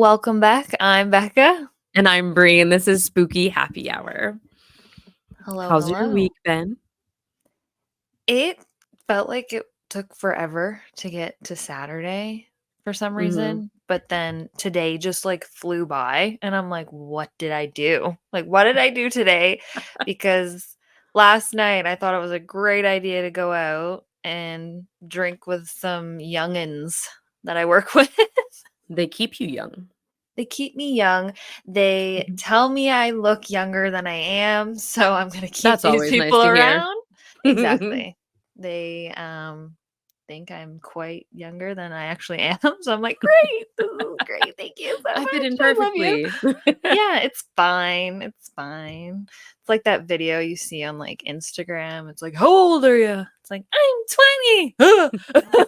welcome back. I'm Becca. And I'm Bree, and this is Spooky Happy Hour. Hello, How's your hello. week been? It felt like it took forever to get to Saturday for some Mhm. reason, but then today just like flew by and I'm like, what did I do? Like, what did I do today? Because last night I thought it was a great idea to go out and drink with some youngins that I work with. They keep you young. They keep me young. They Mhm. tell me I look younger than I am, so I'm gonna keep That's these always nice people to hear. around. Exactly. They, think I'm quite younger than I actually am, so I'm like, "Great, this is great, thank you so I fit much, in I love you." perfectly. Yeah, it's fine, it's fine. It's like that video you see on, like, Instagram, it's like, "How old are you?" It's like, "I'm 20."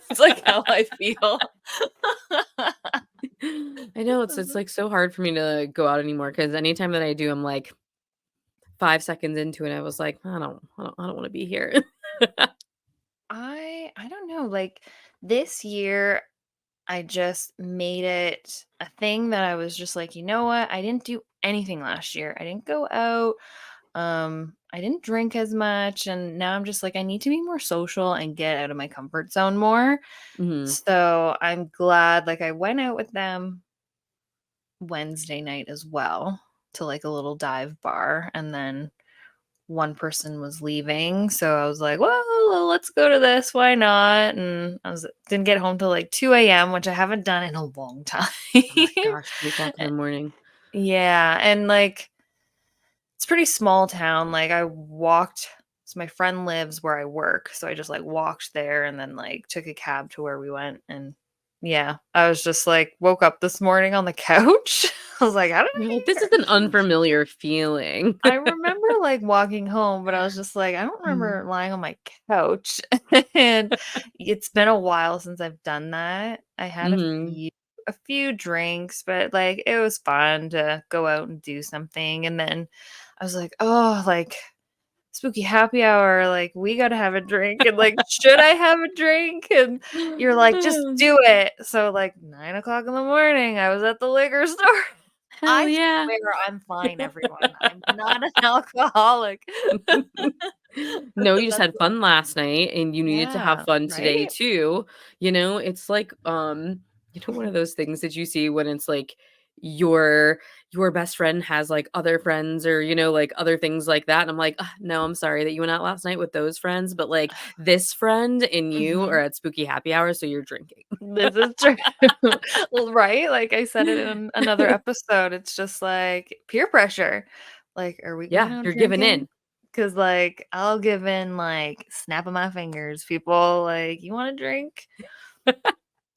It's like how I feel. I know it's like so hard for me to go out anymore because anytime that I do, I'm like 5 seconds into it. I was like, I don't want to be here. I don't know, like, this year, I just made it a thing that I was just like, "You know what? I didn't do anything last year. I didn't go out, I didn't drink as much, and now I'm just like, I need to be more social and get out of my comfort zone more." Mhm. So, I'm glad, like, I went out with them Wednesday night as well to, like, a little dive bar, and then one person was leaving, so I was like, "Well, let's go to this, why not?" And I was didn't get home till, like, 2 a.m., which I haven't done in a long time. Oh my gosh, 3 o'clock in Eh the morning. yeah, and, like, it's a pretty small town, like, I walked so my friend lives where I work, so I just, like, walked there and then, like, took a cab to where we went, and yeah, I was just, like woke up this morning on the couch. I was like, "How did You're I like, get this is here?" an unfamiliar feeling. I remember, like, walking home, but I was just like, I don't remember lying on my couch, and it's been a while since I've done that. I had Mhm. a few drinks, but, like, it was fun to go out and do something, and then I was like, "Oh, like, spooky happy hour, like, we gotta have a drink," and, like, "Should I have a drink?" And you're like, "Just do it." So, like, 9 o'clock in the morning, I was at the liquor store. Hell I yeah. swear I'm fine, everyone. I'm not an alcoholic. No, you just That's had fun last night and you needed to have yeah, fun today right? too. It's like one of those things that you see when it's like your your best friend has like other friends or like other things like that. And I'm like, no, I'm sorry that you went out last night with those friends, but like this friend and you are Mhm. at spooky happy hour, so you're drinking. This is true. Well, right? Like I said it in another episode, it's just like peer pressure. Like, are we going Yeah, out you're giving drinking? in. Because like I'll give in like snapping my fingers. People like, you want a drink?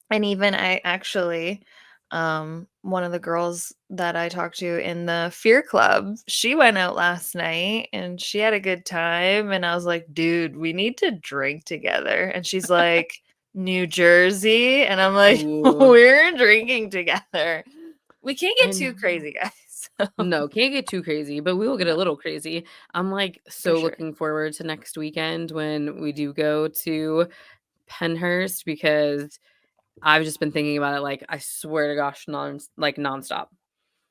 And even I actually, one of the girls that I talked to in the Fear Club, she went out last night and she had a good time. And I was like, dude, we need to drink together. And she's like, New Jersey. And I'm like, Ooh, we're drinking together. We can't I get too know. crazy, guys. So, No, can't get too crazy, but we will get a no, little crazy. I'm like for so sure. looking forward to next weekend when we do go to Penhurst because I've just been thinking about it like I swear to gosh nonstop.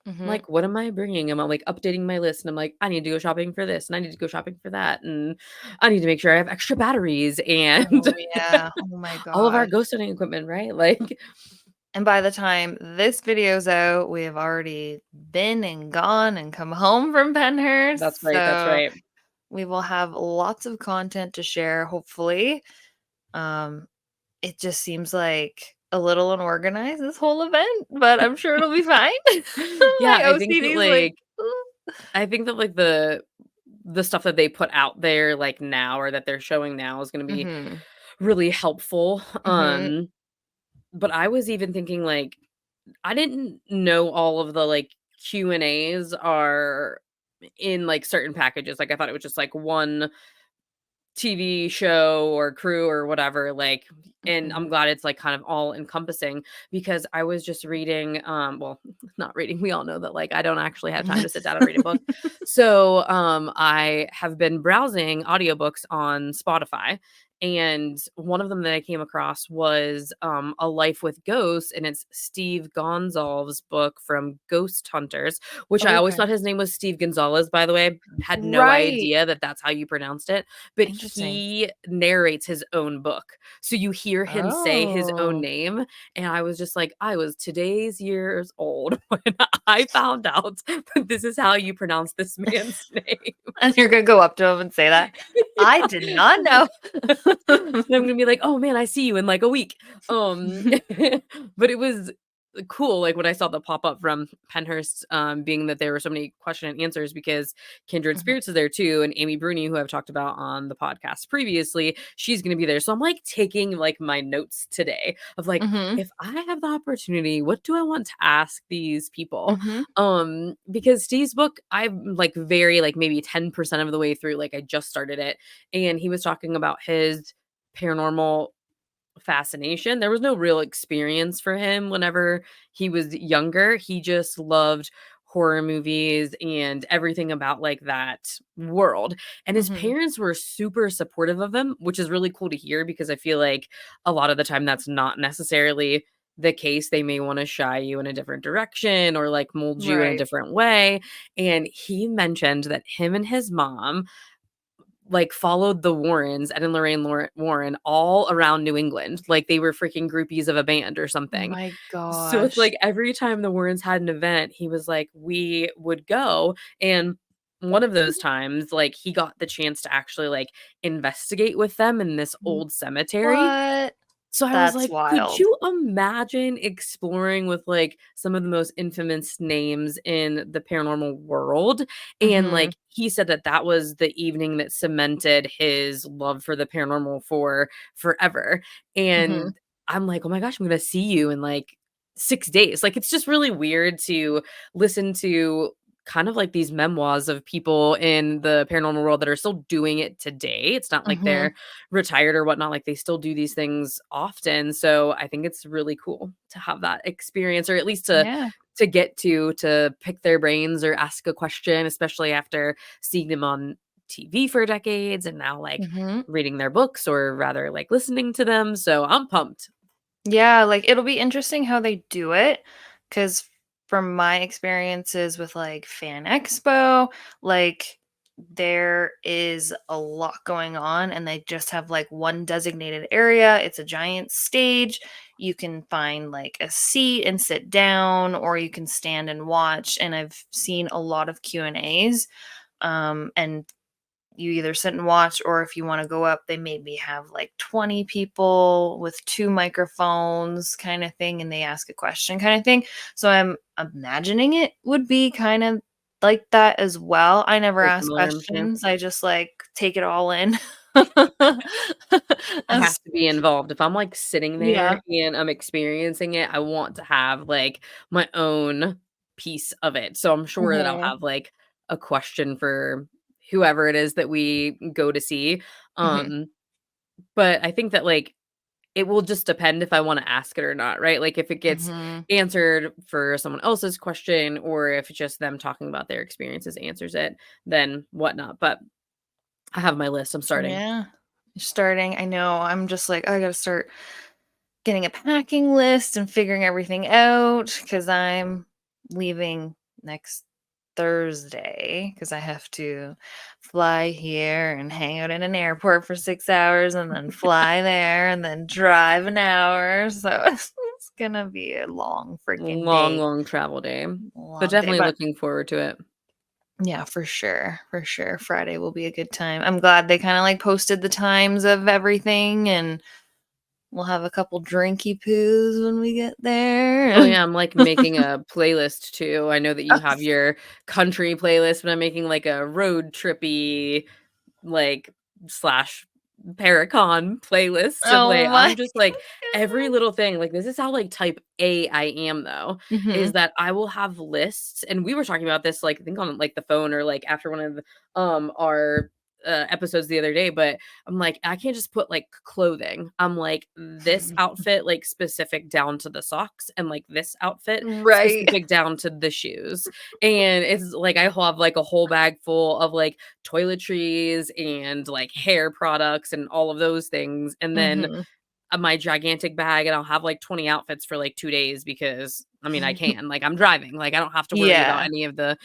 I'm Hmm. like, what am I bringing? I'm like updating my list and I'm like, I need to go shopping for this and I need to go shopping for that and I need to make sure I have extra batteries and Oh, yeah. Oh, my all of our gosh. ghost hunting equipment, right? Like, And by the time this video's out, we have already been and gone and come home from that's Penhurst, right, that's so right. we will have lots of content to share, hopefully. Um, it just seems like a little unorganized, this whole event, but I'm sure it'll be fine. Yeah, My OCD's like, "Ooh." I think that like the stuff that they put out there like now or that they're showing now is going to be Mhm, really helpful. mhm, But I was even thinking like I didn't know all of the like Q&As are in like certain packages. Like I thought it was just like one TV show or crew or whatever, like, and I'm mhm. glad it's like kind of all encompassing because I was just reading, well, not reading, we all know that like I don't actually have time to sit down and read a book. So I have been browsing audiobooks on Spotify and one of them that I came across was, A Life with Ghosts, and it's Steve Gonzalez's book from Ghost Hunters, which I always Okay. thought his name was Steve Gonzalez, by the way, had no Right. idea that that's how you pronounced it, but Interesting. he narrates his own book. So you hear him say his own Oh. name, and I was just like, I was today's years old when I found out that this is how you pronounce this man's name. And you're gonna go up to him and say that? I did not know. And I'm gonna be like, "Oh, man, I see you in, like, a week." But it was cool, like, when I saw the pop-up from Penhurst, being that there were so many question and answers because Kindred Mhm, Spirits is there too, and Amy Bruni, who I've talked about on the podcast previously, she's gonna be there. So I'm, like, taking, like, my notes today of, like, mhm, if I have the opportunity, what do I want to ask these people? mhm, Because Steve's book, I'm, like, very, like, maybe 10% of the way through, like, I just started it, and he was talking about his paranormal fascination. There was no real experience for him whenever he was younger. He just loved horror movies and everything about like that world. And his mhm. parents were super supportive of him, which is really cool to hear because I feel like a lot of the time that's not necessarily the case. They may want to shy you in a different direction or like mold you in a Right. different way. And he mentioned that him and his mom like, followed the Warrens, Ed and Lorraine Warren, all around New England, like they were freaking groupies of a band or something. My So it's gosh. like every time the Warrens had an event, he was like, "We would go," and one of those times, like, he got the chance to actually, like, investigate with them in this W old cemetery. what? So I was That's like, could wild. you imagine exploring with like some of the most infamous names in the paranormal world? And Mhm, like he said that that was the evening that cemented his love for the paranormal for forever. mhm, And I'm like, oh my gosh, I'm going to see you in like 6 days. Like it's just really weird to listen to kind of like these memoirs of people in the paranormal world that are still doing it today. It's not like mhm. they're retired or whatnot, like they still do these things often. So I think it's really cool to have that experience or at least Yeah. to get to pick their brains or ask a question, especially after seeing them on TV for decades and now like Mhm. reading their books or rather like listening to them. So I'm pumped. Yeah, like, it'll be interesting how they do it, because from my experiences with, like, Fan Expo, like, there is a lot going on, and they just have, like, one designated area, it's a giant stage, you can find, like, a seat and sit down, or you can stand and watch, and I've seen a lot of Q&As, and you either sit and watch, or if you want to go up, they maybe have like 20 people with two microphones kind of thing, and they ask a question kind of thing. So I'm imagining it would be kind of like that as well. I never Very ask similar, I'm sure. questions. I just like take it all in. I have As- to be involved. If I'm, like, sitting there yeah. and I'm experiencing it, I want to have, like, my own piece of it. So I'm sure that I'll Mhm, have, like, a question for whoever it is that we go to see. mhm, Um, but I think that, like, it will just depend if I wanna ask it or not, right? Like, if it gets mhm. answered for someone else's question or if just them talking about their experiences answers it, then whatnot. But I have my list. I'm starting. Yeah. Starting, I know. I'm just like, I gotta start getting a packing list and figuring everything out because I'm leaving next Thursday because I have to fly here and hang out in an airport for 6 hours and then fly there and then drive an hour. So it's gonna be a long freaking Long, day. long travel day, but Long day. definitely But looking forward to it. yeah, for sure. For sure. Friday will be a good time. I'm glad they kind of like posted the times of everything, and we'll have a couple drinky poos when we get Oh, there. yeah, I'm, like, making a playlist too. I know that you have your country playlist, but I'm making, like, a road trippy, like, slash Paracon playlist to Oh play. my I'm just, like, every goodness. little thing like, this is how, like, type A I am, though, is Mhm, that I will have lists and we were talking about this, like, I think on, like, the phone or, like, after one of the, our episodes the other day, but I'm like, I can't just put like clothing. I'm like, this outfit, like specific down to the socks, and like this outfit Right. specific down to the shoes. And it's like I have like a whole bag full of like toiletries and like hair products and all of those things. And then Mhm. my gigantic bag, and I'll have like 20 outfits for like 2 days because I mean I can. Like I'm driving. Like I don't have to worry about Yeah. any of the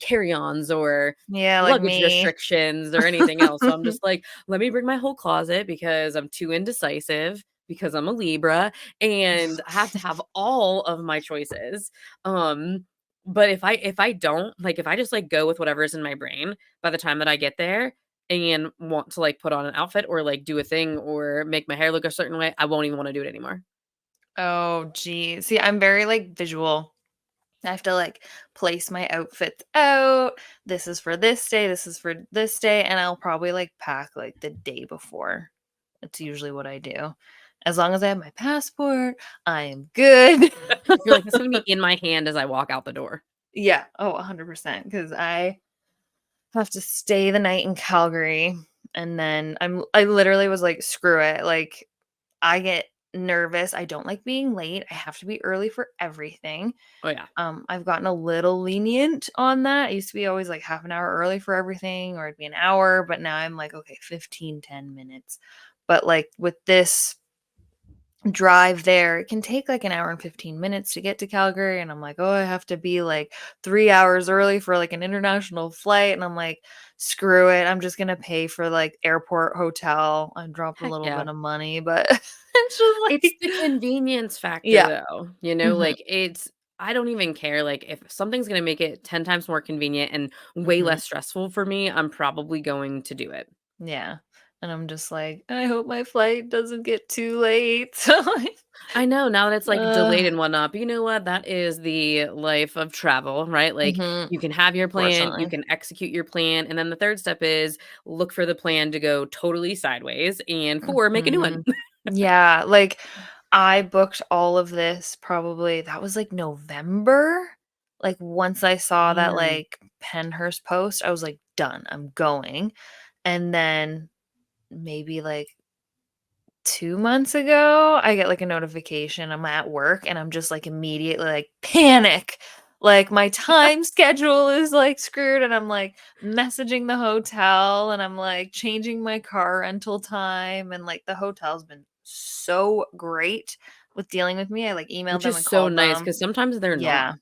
carry-ons or Yeah, like luggage me. restrictions or anything else. So I'm just like, let me bring my whole closet because I'm too indecisive because I'm a Libra and I have to have all of my choices. But if I don't, like if I just like go with whatever's in my brain by the time that I get there and want to like put on an outfit or like do a thing or make my hair look a certain way, I won't even want to do it anymore. Oh, geez. See, I'm very, like, visual. I have to, like, place my outfits out. This is for this day, this is for this day, and I'll probably, like, pack, like, the day before. That's usually what I do. As long as I have my passport, I am good. You're like, this is gonna be in my hand as I walk out the door. Yeah. Oh, 100%. Because I have to stay the night in Calgary, and then I literally was like, "Screw it." Like, I get nervous. I don't like being late. I have to be early for everything. Oh yeah. I've gotten a little lenient on that. I used to be always like half an hour early for everything, or it'd be an hour, but now I'm like, okay, 15, 10 minutes. But like with this drive there, it can take like an hour and 15 minutes to get to Calgary. And I'm like, oh, I have to be like 3 hours early for like an international flight. And I'm like, screw it. I'm just gonna pay for like airport hotel. I dropped a Heck little yeah. bit of money, but it's just It's like, the convenience factor yeah. though, you know, Hmm. like it's I don't even care. Like if something's gonna make it 10 times more convenient and way Hmm. less stressful for me, I'm probably going to do it. Yeah. And I'm just like, I hope my flight doesn't get too late. So like, I know now that it's like delayed uh, and whatnot, but you know what? That is the life of travel, right? Like mhm, you can have your plan, you fortunately. can execute your plan, and then the third step is look for the plan to go totally sideways, and four, make a new one. Mhm. Yeah, like, I booked all of this probably that was, like, November? Like, once I saw that, Man, like, Penhurst post, I was like, "Done, I'm going." And then maybe, like, 2 months ago, I get, like, a notification, I'm at work, and I'm just, like, immediately, like, panic. Like, my time schedule is, like, screwed, and I'm, like, messaging the hotel, and I'm, like, changing my car rental time, and, like, the hotel's been so great with dealing with me. I, like, emailed which them is and so called nice them. because sometimes they're not. Yeah.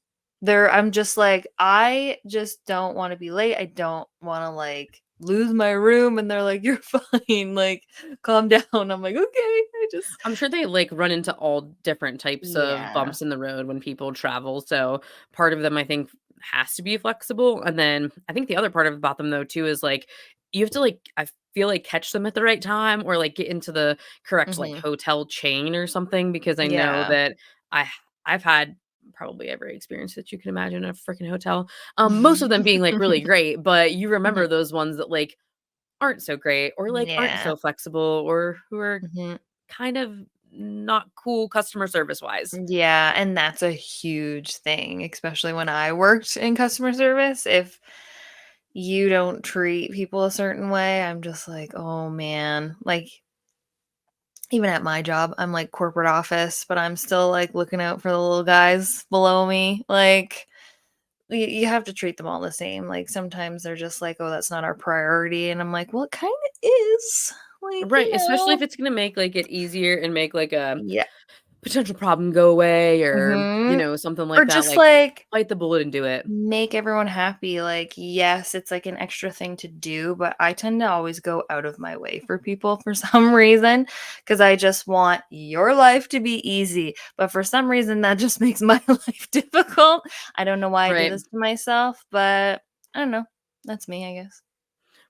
I'm just like, I just don't wanna be late. I don't wanna, like, lose my room, and they're like, "You're fine, like, calm down." I'm like, "Okay." I just I'm sure they, like, run into all different types of Yeah. bumps in the road when people travel, so part of them, I think, has to be flexible, and then I think the other part of about them, though, too, is, like, you have to, like, I feel like, catch them at the right time or, like, get into the correct, like, Mhm. hotel chain or something because I know Yeah. that I I've had probably every experience that you can imagine in a freaking hotel, most of them being, like, really great, but you remember Mhm. those ones that, like, aren't so great or, like, aren't Yeah. so flexible or who are Mhm. kind of not cool customer service wise. Yeah, and that's a huge thing, especially when I worked in customer service. If you don't treat people a certain way, I'm just like, "Oh, man." Like, even at my job, I'm, like, corporate office, but I'm still, like, looking out for the little guys below me. Like, you have to treat them all the same. Like, sometimes they're just like, "Oh, that's not our priority," and I'm like, "Well, it kinda is." Like, Right, especially if it's gonna make, like, it easier and make, like, a Yeah. potential problem go away or, Mhm. something Or like that, just, like, like, bite the bullet and do it. make everyone happy. Like, yes, it's, like, an extra thing to do, but I tend to always go out of my way for people for some reason, because I just want your life to be easy, but for some reason, that just makes my life difficult. I don't know why I do Right. this to myself, but I don't know. That's me, I guess.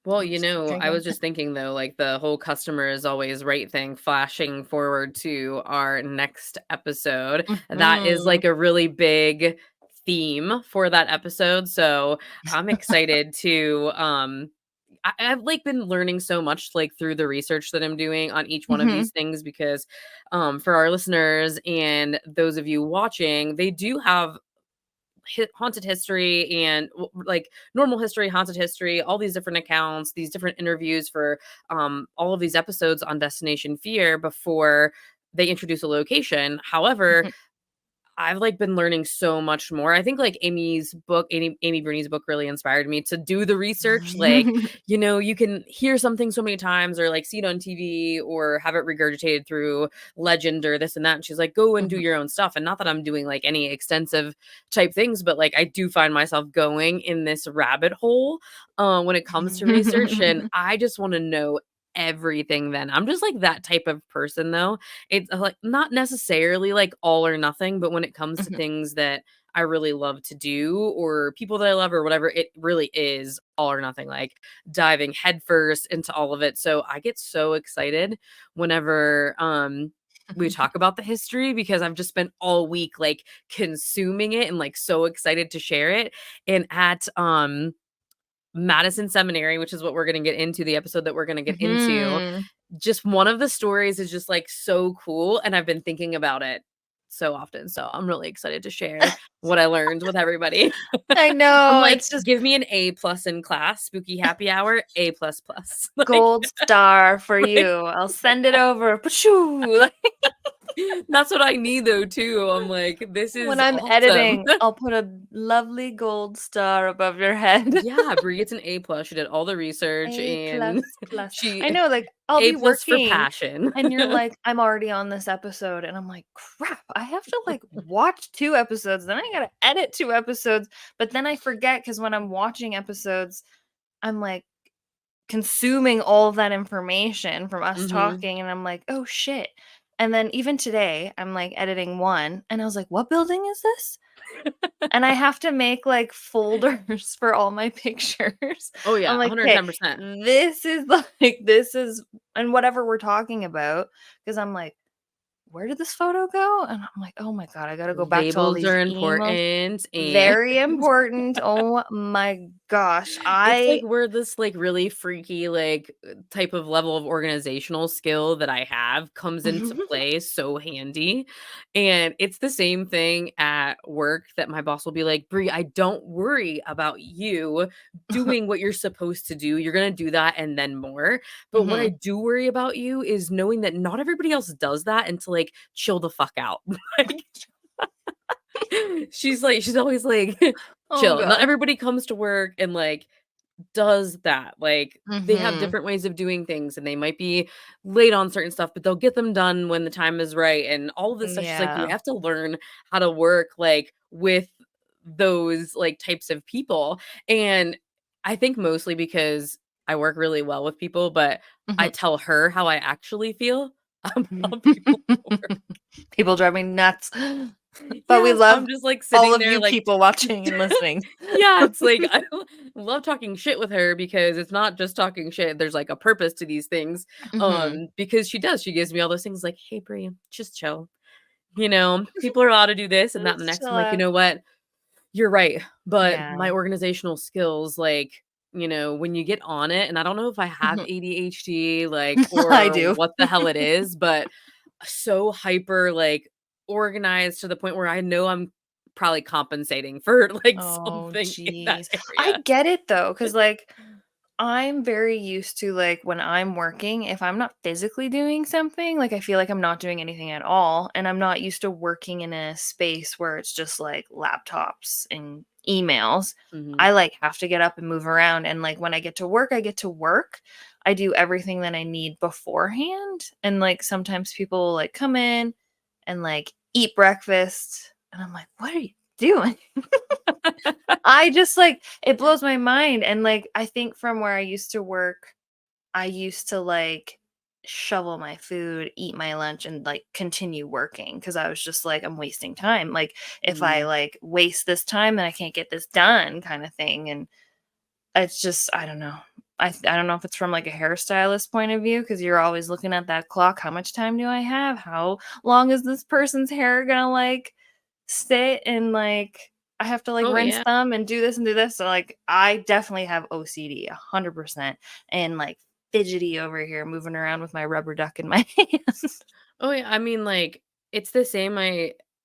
Well, I'll just keep I drinking. was just thinking though, like the whole customer is always right thing, flashing forward to our next episode. That is Mhm. like a really big theme for that episode. So I'm excited to I've like been learning so much like through the research that I'm doing on each one of Mhm. these things because for our listeners and those of you watching, they do have haunted history and like normal history, haunted history, all these different accounts, these different interviews for all of these episodes on Destination Fear before they introduce a location. However, I've, like, been learning so much more. I think, like, Amy Bruni's book really inspired me to do the research, like, you can hear something so many times or, like, see it on TV or have it regurgitated through legend or this and that, and she's like, "Go and do your own stuff," and not that I'm doing, like, any extensive type things, but, like, I do find myself going in this rabbit hole, when it comes to research, and I just wanna know everything then. I'm just, like, that type of person, though. It's, like, not necessarily, like, all or nothing, but when it comes to things that I really love to do or people that I love or whatever, it really is all or nothing, like, diving headfirst into all of it, so I get so excited whenever, we talk about the history because I've just spent all week, like, consuming it and, like, so excited to share it, and at, Madison Seminary, which is what we're gonna get into, the episode that we're gonna get into, Mhm. just one of the stories is just, like, so cool, and I've been thinking about it so often, so I'm really excited to share what I learned with everybody. I I'm know, like, it's just "Give me an A plus in class, spooky happy hour, A plus plus." Like gold star for you. like, I'll send it over. Pashoo. Like, that's what I need though too. I'm like, "This when is I'm awesome." editing, I'll put a lovely gold star above your head. Yeah, Brie gets an A plus, she did all the research A plus and plus. I she know, like, I'll A be plus for working passion. and you're like, "I'm already on this episode," and I'm like, "Crap, I have to, like, watch 2 episodes, then I gotta edit 2 episodes," but then I forget because when I'm watching episodes, I'm, like, consuming all of that information from us Mhm. talking, and I'm like, "Oh, shit," and then even today, I'm, like, editing one, and I was like, "What building is this?" And I have to make, like, folders for all my pictures. Oh, I'm yeah, like, "Okay, 110%. this is, like this is" and whatever we're talking about, because 'cause I'm like, "Where did this photo go?" And I'm like, "Oh my god, I gotta go back to all Labels these are emails." important, and Very important. Oh my gosh. it's like we're this, like, really freaky, like, type of level of organizational skill that I have comes into play so handy, and it's the same thing at work that my boss will be like, "Brie, I don't worry about you doing what you're supposed to do, you're gonna do that and then more, but what I Mhm. do worry about you is knowing that not everybody else does that and to, like, chill the fuck out." Like she's always like, Oh "Chill, not god. everybody comes to work and, like, does that, like, they have Mhm. different ways of doing things, and they might be late on certain stuff, but they'll get them done when the time is right," and all of this stuff, she's like, "You Yeah. have to learn how to work, like, with those, like, types of people," and I think mostly because I work really well with people, but I Mhm. tell her how I actually feel about people at work. People drive me nuts, but we Yeah, so love I'm just, like, all sitting of there, you like people watching and listening. yeah, it's like, I love talking shit with her because it's not just talking shit, there's, like, a purpose to these things, Mhm. because she gives me all those things like, "Hey, Brie, just chill, people are allowed to do this and that and the Just next." I'm chill like, "You out. know what? You're right, but Yeah. my organizational skills, like, when you get on it," and I don't know if I have Mhm. ADHD, like, I or do. what the hell it is, but so hyper, like, organized to the point where I know I'm probably compensating for, like, Oh, something in that jeez. I area. get it though, because like, I'm very used to, like, when I'm working, if I'm not physically doing something, like, I feel like I'm not doing anything at all, and I'm not used to working in a space where it's just, like, laptops and emails. Mhm, I, like, have to get up and move around, and, like, when I get to work, I get to work. I do everything that I need beforehand, and, like, sometimes people will, like, come in and, like, eat breakfast, and I'm like, "What are you doing?" I just, like it blows my mind, and, like, I think from where I used to work, I used to, like, shovel my food, eat my lunch, and, like, continue working because I was just like, "I'm wasting time." Like, if I, mhm. like, waste this time, then I can't get this done kinda thing, and it's just I don't know. I don't know if it's from, like, a hairstylist point of view because 'cause you're always looking at that clock, "How much time do I have? How long is this person's hair gonna, like, sit?" And, like, I have to, like, Oh, rinse yeah. them and do this and do this, so, like, I definitely have OCD 100% and, like, fidgety over here moving around with my rubber duck in my hand. Oh, yeah, I mean, like, it's the same,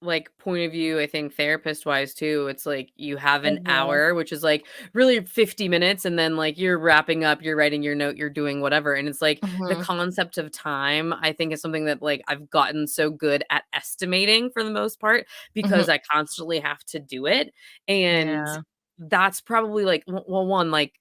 like, point of view, I think therapist-wise too, it's like you have an Mhm, hour, which is, like, really 50 minutes, and then, like, you're wrapping up, you're writing your note, you're doing whatever, and it's like the mhm, concept of time, I think is something that, like, I've gotten so good at estimating for the most part mhm. because I constantly have to do it, and Yeah. that's probably, like, well, one, like,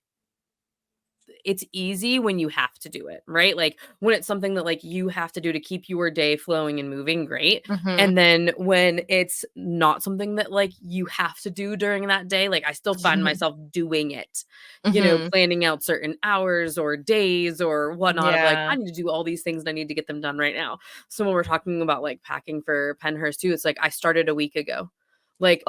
it's easy when you have to do it, right? Like when it's something that like you have to do to keep your day flowing and moving, great. Mhm. And then when it's not something that like you have to do during that day, like I still find myself doing it, Mhm. planning out certain hours or days or whatnot of like, Yeah. I need to do all these things and I need to get them done right now. So when we're talking about like packing for Penhurst too, it's like I started a week ago. Like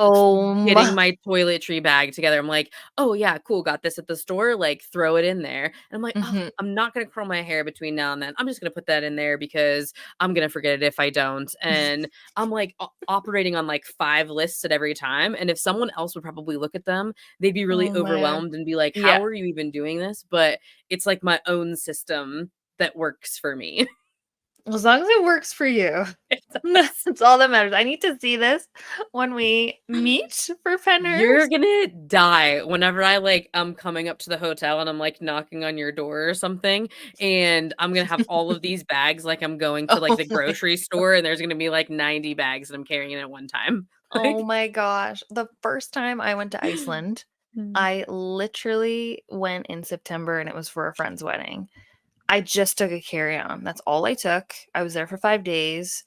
getting Oh my toiletry bag together. I'm like, "Oh, yeah, cool, got this at the store, like, throw it in there." And I'm like, "Oh, mhm. I'm not gonna curl my hair between now and then. I'm just gonna put that in there because I'm gonna forget it if I don't." And I'm, like, operating on, like, 5 lists at every time, and if someone else would probably look at them, they'd be really Oh my overwhelmed and be like, yeah. "How are you even doing this?" But it's, like, my own system that works for me. As long as it works for you. It does. That's all that matters. I need to see this when we meet for You're Penhurst. gonna die whenever I, like, I'm coming up to the hotel and I'm, like, knocking on your door or something, and I'm gonna have all of these bags like I'm going to, like, Oh the my grocery store, and there's gonna be, like, 90 bags that I'm carrying at one time. oh Like my gosh. The first time I went to Iceland, Mm. I literally went in September and it was for a friend's wedding. I just took a carry-on. That's all I took. I was there for 5 days.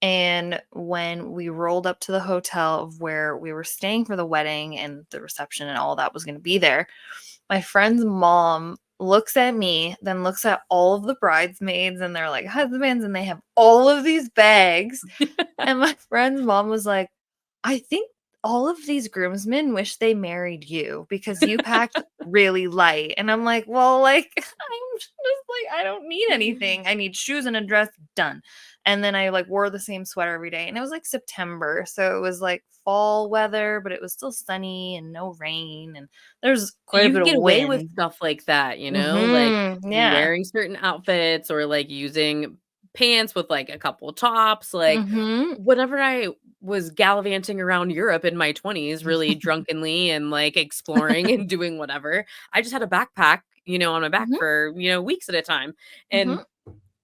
And when we rolled up to the hotel of where we were staying for the wedding and the reception and all that was going to be there, my friend's mom looks at me, then looks at all of the bridesmaids and their like husbands, and they have all of these bags. And my friend's mom was like, I think all of these groomsmen wish they married you because you packed really light. And I'm like, well, like, I'm just like, I don't need anything. I need shoes and a dress, done. And then I like wore the same sweater every day. And it was like September. So it was like fall weather, but it was still sunny and no rain. And there's quite a You bit can of get away with wind. stuff like that, like Yeah. wearing certain outfits or like using pants with like a couple tops. Like Mm-hmm. whenever I was gallivanting around Europe in my 20s, really drunkenly and like exploring and doing whatever, I just had a backpack, on my back Mm-hmm. for, weeks at a time. And Mm-hmm.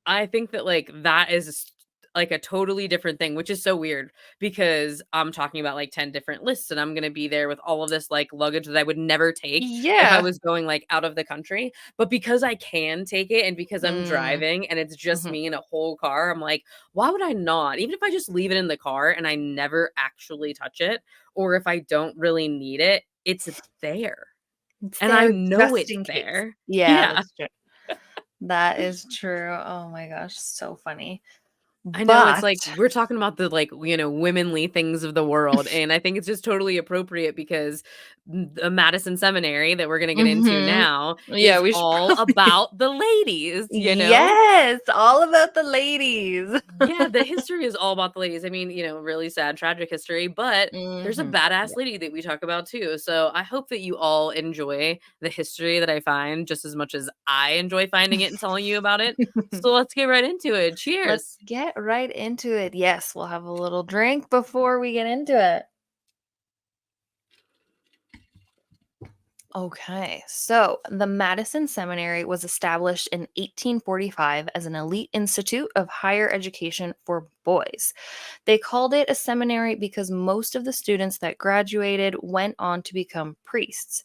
I think that, like, that is, like, a totally different thing, which is so weird because I'm talking about, like, 10 different lists, and I'm gonna be there with all of this, like, luggage that I would never take if I Yeah. was going, like, out of the country, but because I can take it and because I'm Mm. driving and it's just Mhm. me in a whole car, I'm like, "Why would I not?" Even if I just leave it in the car and I never actually touch it, or if I don't really need it, it's there, It's and I there know just it's in case. there. Yeah, Yeah. that's true. That is true. Oh my gosh, so funny. I know it's But like we're talking about the like, womenly things of the world, and I think it's just totally appropriate because the Madison Seminary that we're gonna get into mhm. now Yeah, is we should all probably about the ladies. Yes, all about the ladies. Yeah, the history is all about the ladies. I mean, really sad, tragic history, but there's a Mhm. badass Yeah. lady that we talk about too. So I hope that you all enjoy the history that I find just as much as I enjoy finding it and telling you about it. So let's get right into it. Let's Cheers. get right into it. Yes, we'll have a little drink before we get into it. Okay, so the Madison Seminary was established in 1845 as an elite institute of higher education for boys. They called it a seminary because most of the students that graduated went on to become priests.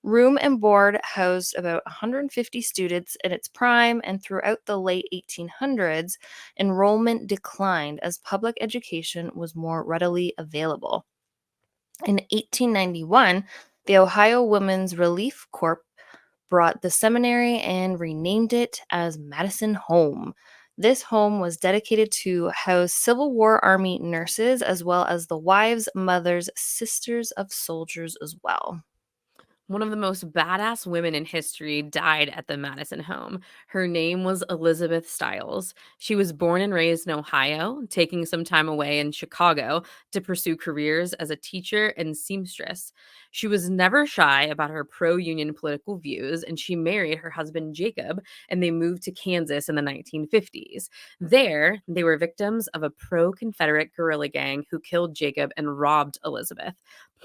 Room and board housed about 150 students in its prime, and throughout the late 1800s, enrollment declined as public education was more readily available. In 1891, the Ohio Women's Relief Corps brought the seminary and renamed it as Madison Home. This home was dedicated to house Civil War Army nurses as well as the wives, mothers, sisters of soldiers as well. One of the most badass women in history died at the Madison home. Her name was Elizabeth Stiles. She was born and raised in Ohio, taking some time away in Chicago to pursue careers as a teacher and seamstress. She was never shy about her pro union political views, and she married her husband Jacob, and they moved to Kansas in the 1950s. There, they were victims of a pro Confederate guerrilla gang who killed Jacob and robbed Elizabeth.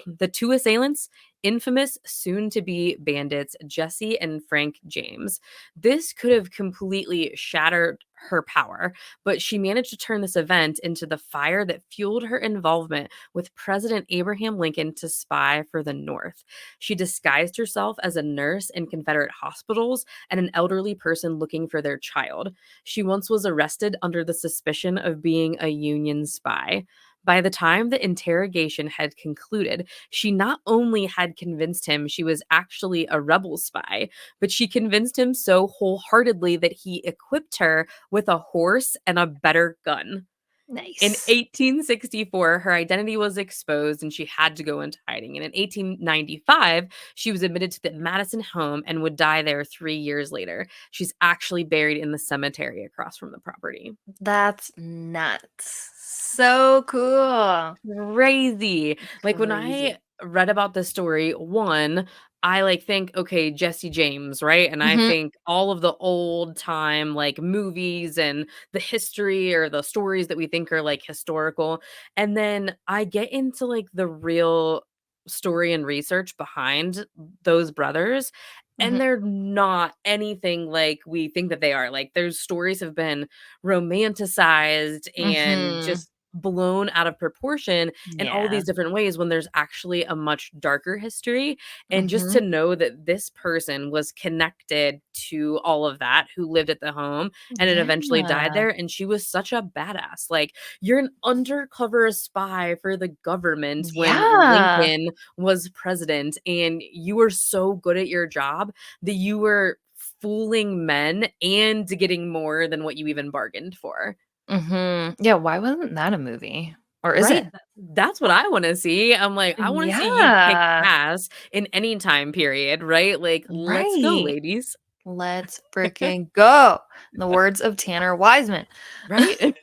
The two assailants, infamous soon to be bandits Jesse and Frank James. This could have completely shattered her power, but she managed to turn this event into the fire that fueled her involvement with President Abraham Lincoln to spy for the North. She disguised herself as a nurse in Confederate hospitals and an elderly person looking for their child. She once was arrested under the suspicion of being a Union spy. By the time the interrogation had concluded, she not only had convinced him she was actually a rebel spy, but she convinced him so wholeheartedly that he equipped her with a horse and a better gun. In Nice. 1864, her identity was exposed and she had to go into hiding. And in 1895, she was admitted to the Madison home and would die there 3 years later. She's actually buried in the cemetery across from the property. That's nuts. So cool. Crazy. Like, when I Crazy. read about this story, one, I, like, think, "Okay, Jesse James," right? And I Mhm, think all of the old time, like, movies and the history or the stories that we think are, like, historical, and then I get into, like, the real story and research behind those brothers, mhm, and they're not anything like we think that they are. Like, their stories have been romanticized and mhm. just blown out of proportion in all Yeah. these different ways when there's actually a much darker history. And just to Mhm. know that this person was connected to all of that, who lived at the home and it eventually died Yeah. there, and she was such a badass. Like, you're an undercover spy for the government when Yeah. Lincoln was president, and you were so good at your job that you were fooling men and getting more than what you even bargained for. Mhm. Yeah, why wasn't that a movie? Or is Right, it? that's what I wanna see. I'm like, I wanna see you kick Yeah. ass in any time period, right? Like, let's go, Right. ladies. Let's freaking go. In the words of Tanner Wiseman. Right?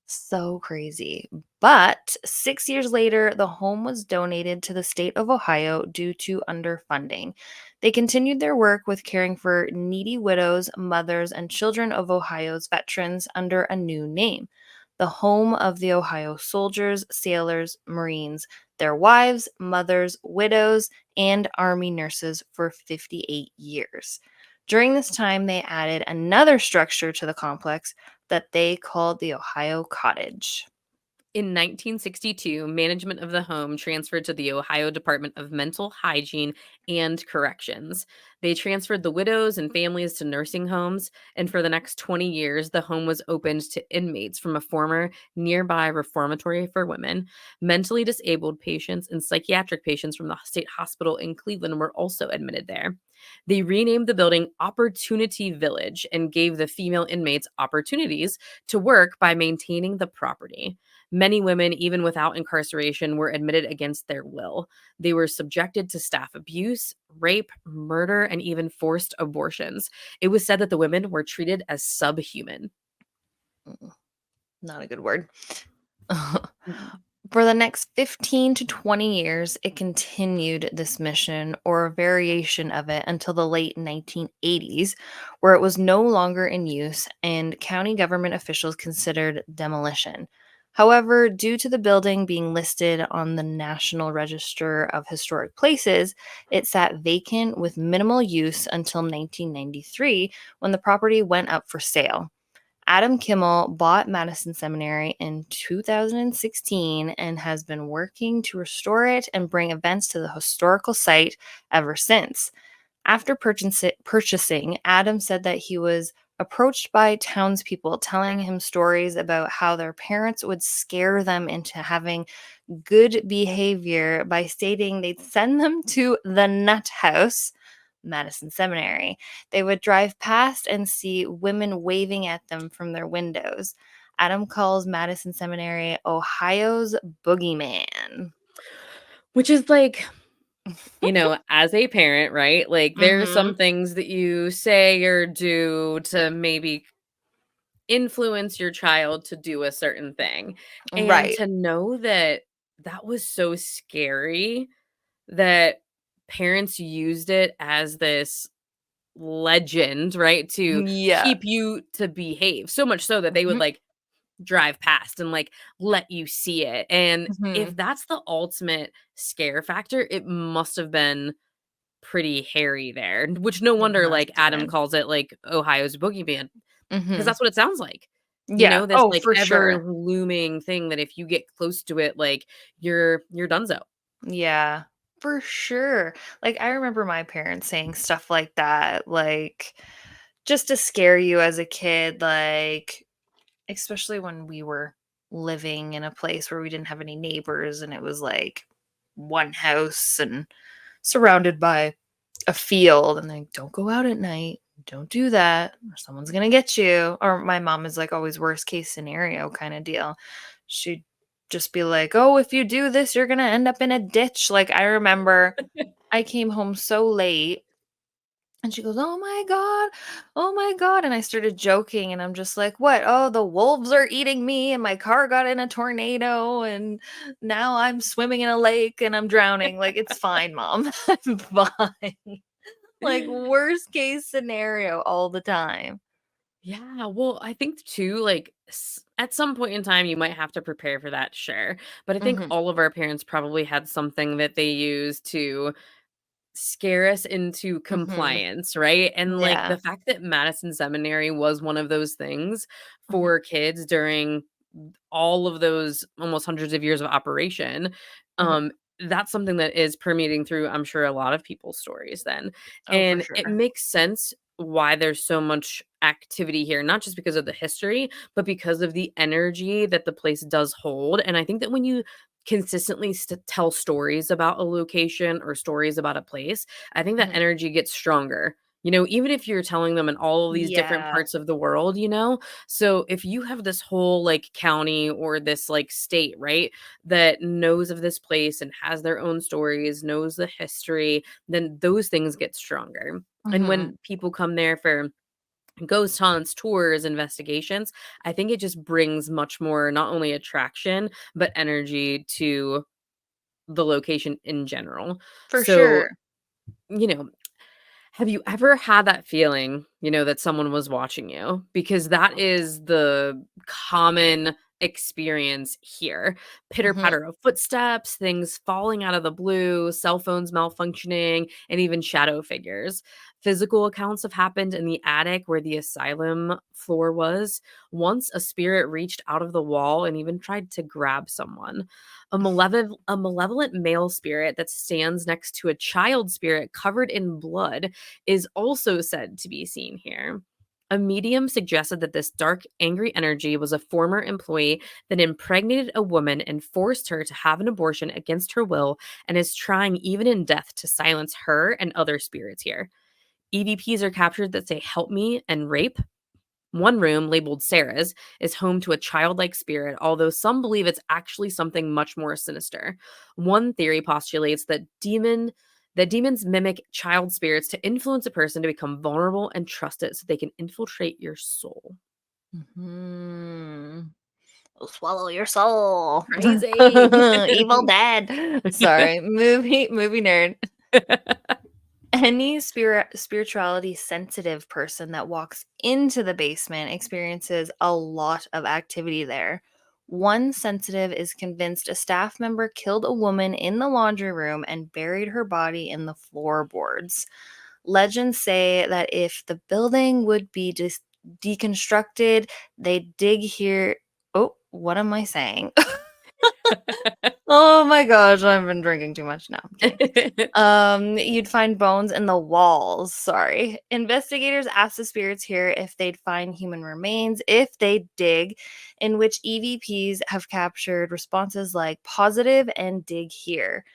So crazy. But 6 years later, the home was donated to the state of Ohio due to underfunding. They continued their work with caring for needy widows, mothers, and children of Ohio's veterans under a new name, the home of the Ohio soldiers, sailors, Marines, their wives, mothers, widows, and Army nurses for 58 years. During this time, they added another structure to the complex that they called the Ohio Cottage. In 1962, management of the home transferred to the Ohio Department of Mental Hygiene and Corrections. They transferred the widows and families to nursing homes, and for the next 20 years, the home was opened to inmates from a former nearby reformatory for women. Mentally disabled patients and psychiatric patients from the state hospital in Cleveland were also admitted there. They renamed the building Opportunity Village and gave the female inmates opportunities to work by maintaining the property. Many women, even without incarceration, were admitted against their will. They were subjected to staff abuse, rape, murder, and even forced abortions. It was said that the women were treated as subhuman. Mm, not a good word. Mhm. For the next 15 to 20 years, it continued this mission or a variation of it until the late 1980s, where it was no longer in use and county government officials considered demolition. However, due to the building being listed on the National Register of Historic Places, it sat vacant with minimal use until 1993 when the property went up for sale. Adam Kimmel bought Madison Seminary in 2016 and has been working to restore it and bring events to the historical site ever since. After purchasing, Adam said that he was approached by townspeople telling him stories about how their parents would scare them into having good behavior by stating they'd send them to the nut house, Madison Seminary. They would drive past and see women waving at them from their windows. Adam calls Madison Seminary Ohio's boogeyman. Which is like as a parent, right? Like, there's some Mhm. things that you say or do to maybe influence your child to do a certain thing. And Right. to know that that was so scary that parents used it as this legend, right? To Yeah. keep you to behave. So much so that they would Mhm. like drive past and like let you see it. And if Mhm. that's the ultimate scare factor, it must have been pretty hairy there. Which no It wonder must like have Adam been. calls it like Ohio's boogeyman, because Mhm. that's what it sounds like. Yeah. This Oh, like for ever sure. looming thing that if you get close to it, like you're donezo. Yeah. For sure. Like, I remember my parents saying stuff like that, like, just to scare you as a kid, like, especially when we were living in a place where we didn't have any neighbors and it was, like, one house and surrounded by a field, and like, "Don't go out at night. Don't do that, or someone's gonna get you." Or my mom is like always worst case scenario kinda deal. She'd just be like, "Oh, if you do this, you're gonna end up in a ditch." Like, I remember I came home so late, and she goes, "Oh my god. Oh my god." And I started joking, and I'm just like, "What? Oh, the wolves are eating me, and my car got in a tornado, and now I'm swimming in a lake, and I'm drowning." Like, "It's fine, mom. I'm fine." Like, worst case scenario all the time. Yeah, well, I think too, like at some point in time, you might have to prepare for that, sure. But I think Mhm, all of our parents probably had something that they used to scare us into mhm. compliance, right? And like Yeah. the fact that Madison Seminary was one of those things Mhm, for kids during all of those almost hundreds of years of operation, mhm. um, that's something that is permeating through, I'm sure, a lot of people's stories then. Oh, for And it sure. makes sense why there's so much activity here, not just because of the history, but because of the energy that the place does hold. And I think that when you consistently tell stories about a location or stories about a place, I think that Mhm. energy gets stronger. Even if you're telling them in all of these different Yeah. parts of the world, so if you have this whole like county or this like state, right, that knows of this place and has their own stories, knows the history, then those things get stronger. And Mhm. when people come there for ghost hunts, tours, investigations, I think it just brings much more not only attraction, but energy to the location in general. For So, sure. you know, have you ever had that feeling, that someone was watching you? Because that is the common experience here. Pitter Mhm. patter of footsteps, things falling out of the blue, cell phones malfunctioning, and even shadow figures. Physical accounts have happened in the attic where the asylum floor was. Once a spirit reached out of the wall and even tried to grab someone. A malevolent male spirit that stands next to a child spirit covered in blood is also said to be seen here. A medium suggested that this dark, angry energy was a former employee that impregnated a woman and forced her to have an abortion against her will and is trying, even in death, to silence her and other spirits here. EVPs are captured that say help me and rape. One room, labeled Sarah's, is home to a childlike spirit, although some believe it's actually something much more sinister. One theory postulates that demons mimic child spirits to influence a person to become vulnerable and trusted so they can infiltrate your soul. Mhm. Swallow your soul. Crazy. Evil Dead. Sorry, movie nerd. Any spirituality sensitive person that walks into the basement experiences a lot of activity there. One sensitive is convinced a staff member killed a woman in the laundry room and buried her body in the floorboards. Legends say that if the building would be deconstructed, they dig here. Oh, what am I saying? Oh my gosh, I've been drinking too much. No, I'm kidding. You'd find bones in the walls. Sorry. Investigators asked the spirits here if they'd find human remains if they dig, in which EVPs have captured responses like positive and dig here.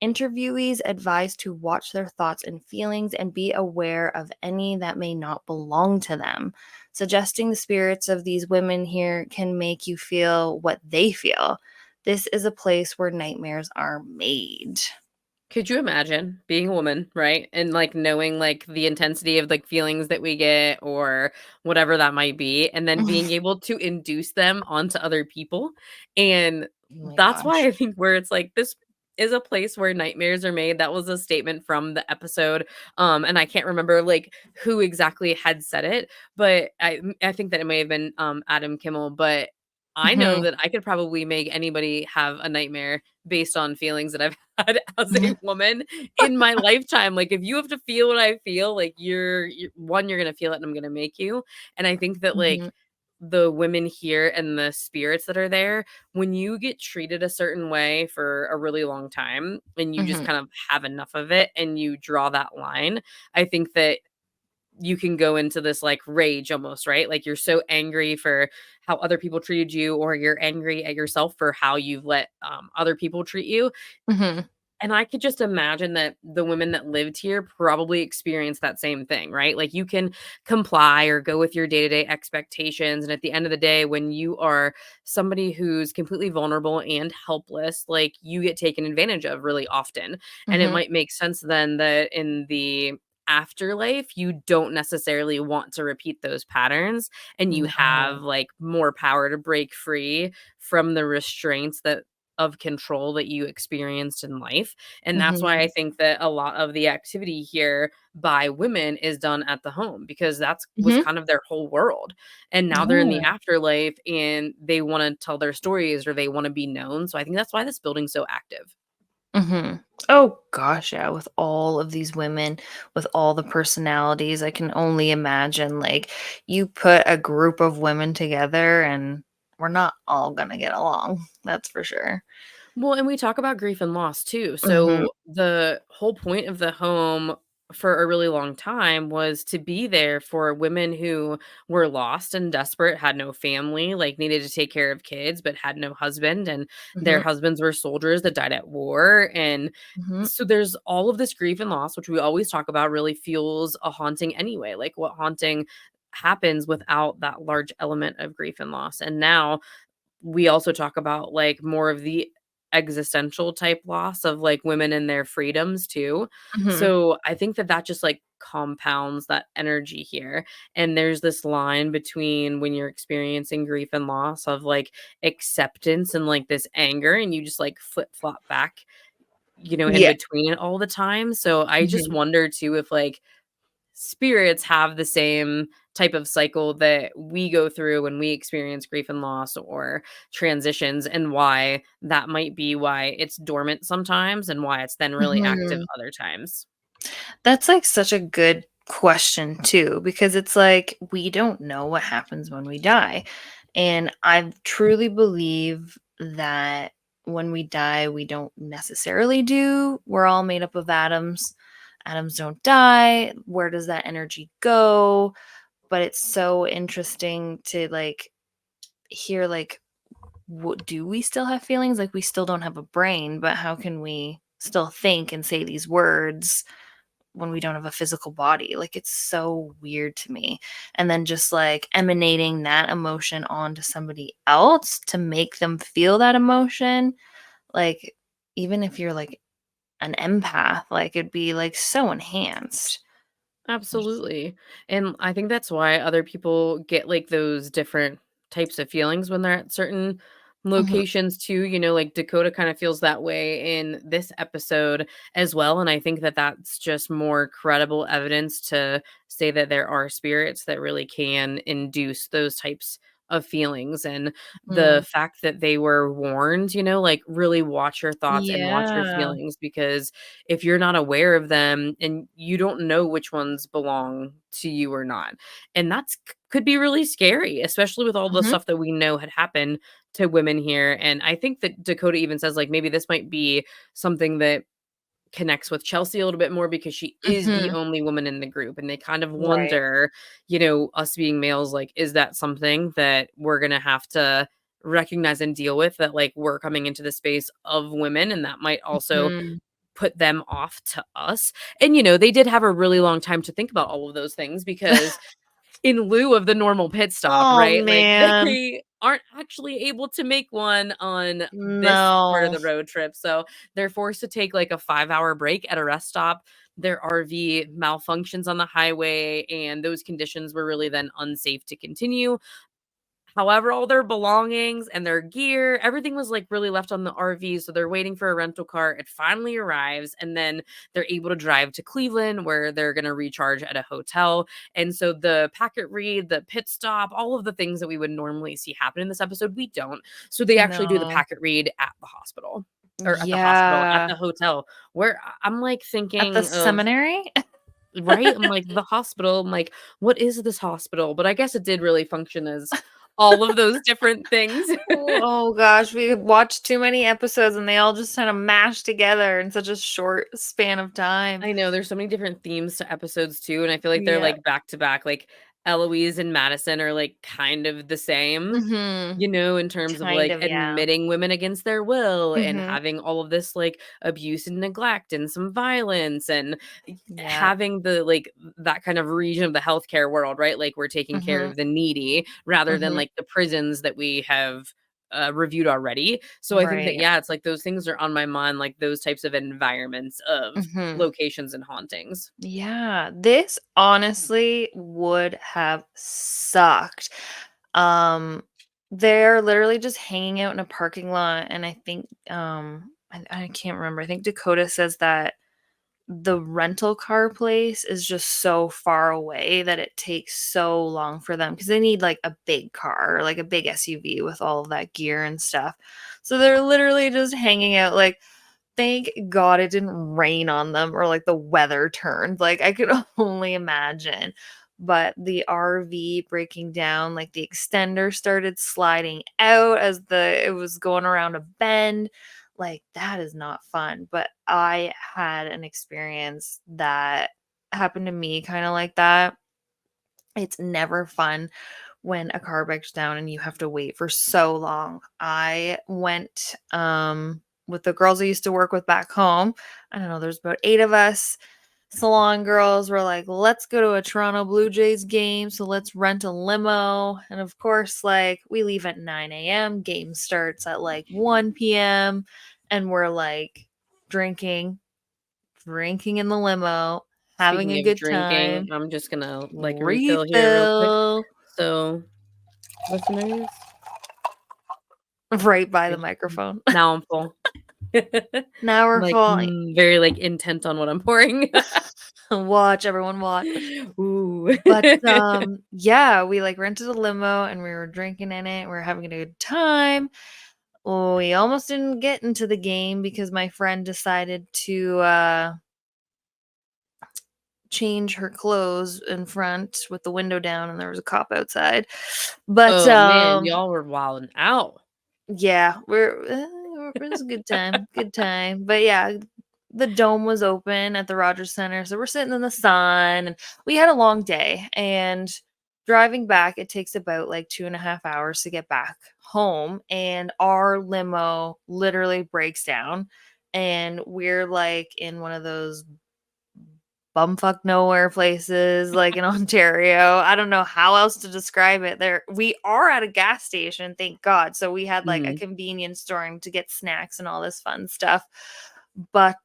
Interviewees advised to watch their thoughts and feelings and be aware of any that may not belong to them, suggesting the spirits of these women here can make you feel what they feel. This is a place where nightmares are made. Could you imagine being a woman, right? And, like, knowing, like, the intensity of, like, feelings that we get or whatever that might be, and then being able to induce them onto other people, and Oh my that's why gosh. I think where it's like, this is a place where nightmares are made. That was a statement from the episode, and I can't remember, like, who exactly had said it, but I think that it may have been, Adam Kimmel, but I know Mhm. that I could probably make anybody have a nightmare based on feelings that I've had as a woman in my lifetime. Like, if you have to feel what I feel, like, you're 1, you're gonna feel it and I'm gonna make you. And I think that, like, Mhm. the women here and the spirits that are there, when you get treated a certain way for a really long time and you just Mhm. kind of have enough of it and you draw that line, I think that you can go into this, like, rage almost, right? Like, you're so angry for how other people treated you, or you're angry at yourself for how you've let, other people treat you, Mhm. and I could just imagine that the women that lived here probably experienced that same thing, right? Like, you can comply or go with your day-to-day expectations, and at the end of the day, when you are somebody who's completely vulnerable and helpless, like, you get taken advantage of really often. And it Mhm. might make sense then that in the afterlife, you don't necessarily want to repeat those patterns, and you No. have, like, more power to break free from the restraints that of control that you experienced in life. And that's why Mhm. I think that a lot of the activity here by women is done at the home, because that's was Mhm. kind of their whole world. And now they're in the Oh. afterlife and they want to tell their stories or they want to be known. So I think that's why this building's so active. Mhm. Oh gosh, yeah, with all of these women, with all the personalities, I can only imagine, like, you put a group of women together and we're not all gonna get along, that's for sure. Well, and we talk about grief and loss too. Mhm. So the whole point of the home for a really long time was to be there for women who were lost and desperate, had no family, like, needed to take care of kids, but had no husband, and their Mhm. husbands were soldiers that died at war. And Mhm. so there's all of this grief and loss, which we always talk about really fuels a haunting anyway. Like, what haunting happens without that large element of grief and loss? And now we also talk about, like, more of the existential type loss of, like, women and their freedoms too. Mhm. So, I think that that just, like, compounds that energy here, and there's this line between when you're experiencing grief and loss of, like, acceptance and, like, this anger, and you just, like, flip-flop back, in Yeah. between it all the time. So, I just Mhm. wonder too if, like, spirits have the same type of cycle that we go through when we experience grief and loss or transitions, and why that might be why it's dormant sometimes and why it's then really active Mhm. other times. That's, like, such a good question too, because it's like, we don't know what happens when we die, and I truly believe that when we die, we don't necessarily do. We're all made up of atoms. Atoms don't die. Where does that energy go? But it's so interesting to, like, hear, like, what do we still have feelings? Like, we still don't have a brain, but how can we still think and say these words when we don't have a physical body? Like, it's so weird to me. And then just, like, emanating that emotion onto somebody else to make them feel that emotion, like, even if you're, like, an empath, like, it'd be, like, so enhanced. Just Absolutely. And I think that's why other people get, like, those different types of feelings when they're at certain mhm, locations too, like, Dakota kind of feels that way in this episode as well, and I think that that's just more credible evidence to say that there are spirits that really can induce those types of feelings. And mhm. the fact that they were warned, like, really watch your thoughts and watch your Yeah. feelings, because if you're not aware of them and you don't know which ones belong to you or not. And that's could be really scary, especially with all the Mhm, stuff that we know had happened to women here. And I think that Dakota even says, like, maybe this might be something that connects with Chelsea a little bit more, because she is the mhm. only woman in the group. And they kind of Right. wonder, us being males, like, is that something that we're going to have to recognize and deal with, that, like, we're coming into the space of women, and that might also Mhm. put them off to us. And, they did have a really long time to think about all of those things, because in lieu of the normal pit stop, Oh, right? Like, man. aren't actually able to make one on this part of No. the road trip. So they're forced to take like a 5-hour break at a rest stop. Their RV malfunctions on the highway, and those conditions were really then unsafe to continue. However, all their belongings and their gear, everything was like really left on the RV. So they're waiting for a rental car. It finally arrives, and then they're able to drive to Cleveland where they're going to recharge at a hotel. And so the packet read, the pit stop, all of the things that we would normally see happen in this episode, we don't. So they actually do the No. packet read at the hospital, or at the hospital, at Yeah. the hotel, where I'm like At the thinking of, seminary? right? I'm like, the hospital. I'm like, what is this hospital? But I guess it did really function as all of those different things. Oh gosh, we watched too many episodes and they all just kind of mashed together in such a short span of time. I know there's so many different themes to episodes too, and I feel like they're Yeah. like back to back. Like Eloise and Madison are like kind of the same, Mhm. in terms of Kind like of, yeah. admitting women against their will and Mhm. having all of this like abuse and neglect and some violence, and Yeah. having the like that kind of region of the healthcare world, right? Like we're taking care Mhm. of the needy rather than Mhm. like the prisons that we have reviewed already. So I think that, Right. yeah, it's like those things are on my mind, like those types of environments of Mhm. locations and hauntings. Yeah, this honestly would have sucked. Um, they're literally just hanging out in a parking lot, and I think, I can't remember. I think Dakota says that the rental car place is just so far away that it takes so long for them because they need like a big car, like a big SUV with all of that gear and stuff. So they're literally just hanging out like thank God it didn't rain on them or, like, the weather turned, like, I could only imagine. But the RV breaking down, like, the extender started sliding out as it was going around a bend, like, that is not fun, but I had an experience that happened to me kinda like that. It's never fun when a car breaks down and you have to wait for so long. I went with the girls I used to work with back home. I don't know, there's about 8 of us. Salon girls were like, "Let's go to a Toronto Blue Jays game, so let's rent a limo." And of course, like we leave at 9 a.m. Game starts at like 1 p.m. and we're like drinking, drinking in the limo, having Speaking a of good drinking, time. I'm just gonna like refill here real quick. Refill. So, listeners, Right by the okay, microphone. now I'm full. Now I'm we're like, full. very like intent on what I'm pouring. Watch, everyone watch. Ooh. But, yeah, we, like, rented a limo and we were drinking in it, we were having a good time. We almost didn't get into the game because my friend decided to, change her clothes in front with the window down and there was a cop outside. But, Oh man, y'all were wilding out. yeah, it was a good time. But yeah, the dome was open at the Rogers Center, so we're sitting in the sun, and we had a long day. And driving back, it takes about like 2.5 hours to get back home, and our limo literally breaks down, and we're like in one of those bumfuck nowhere places like in Ontario. I don't know how else to describe it. There we are at a gas station, thank God. So we had like a Mhm. convenience store and to get snacks and all this fun stuff. But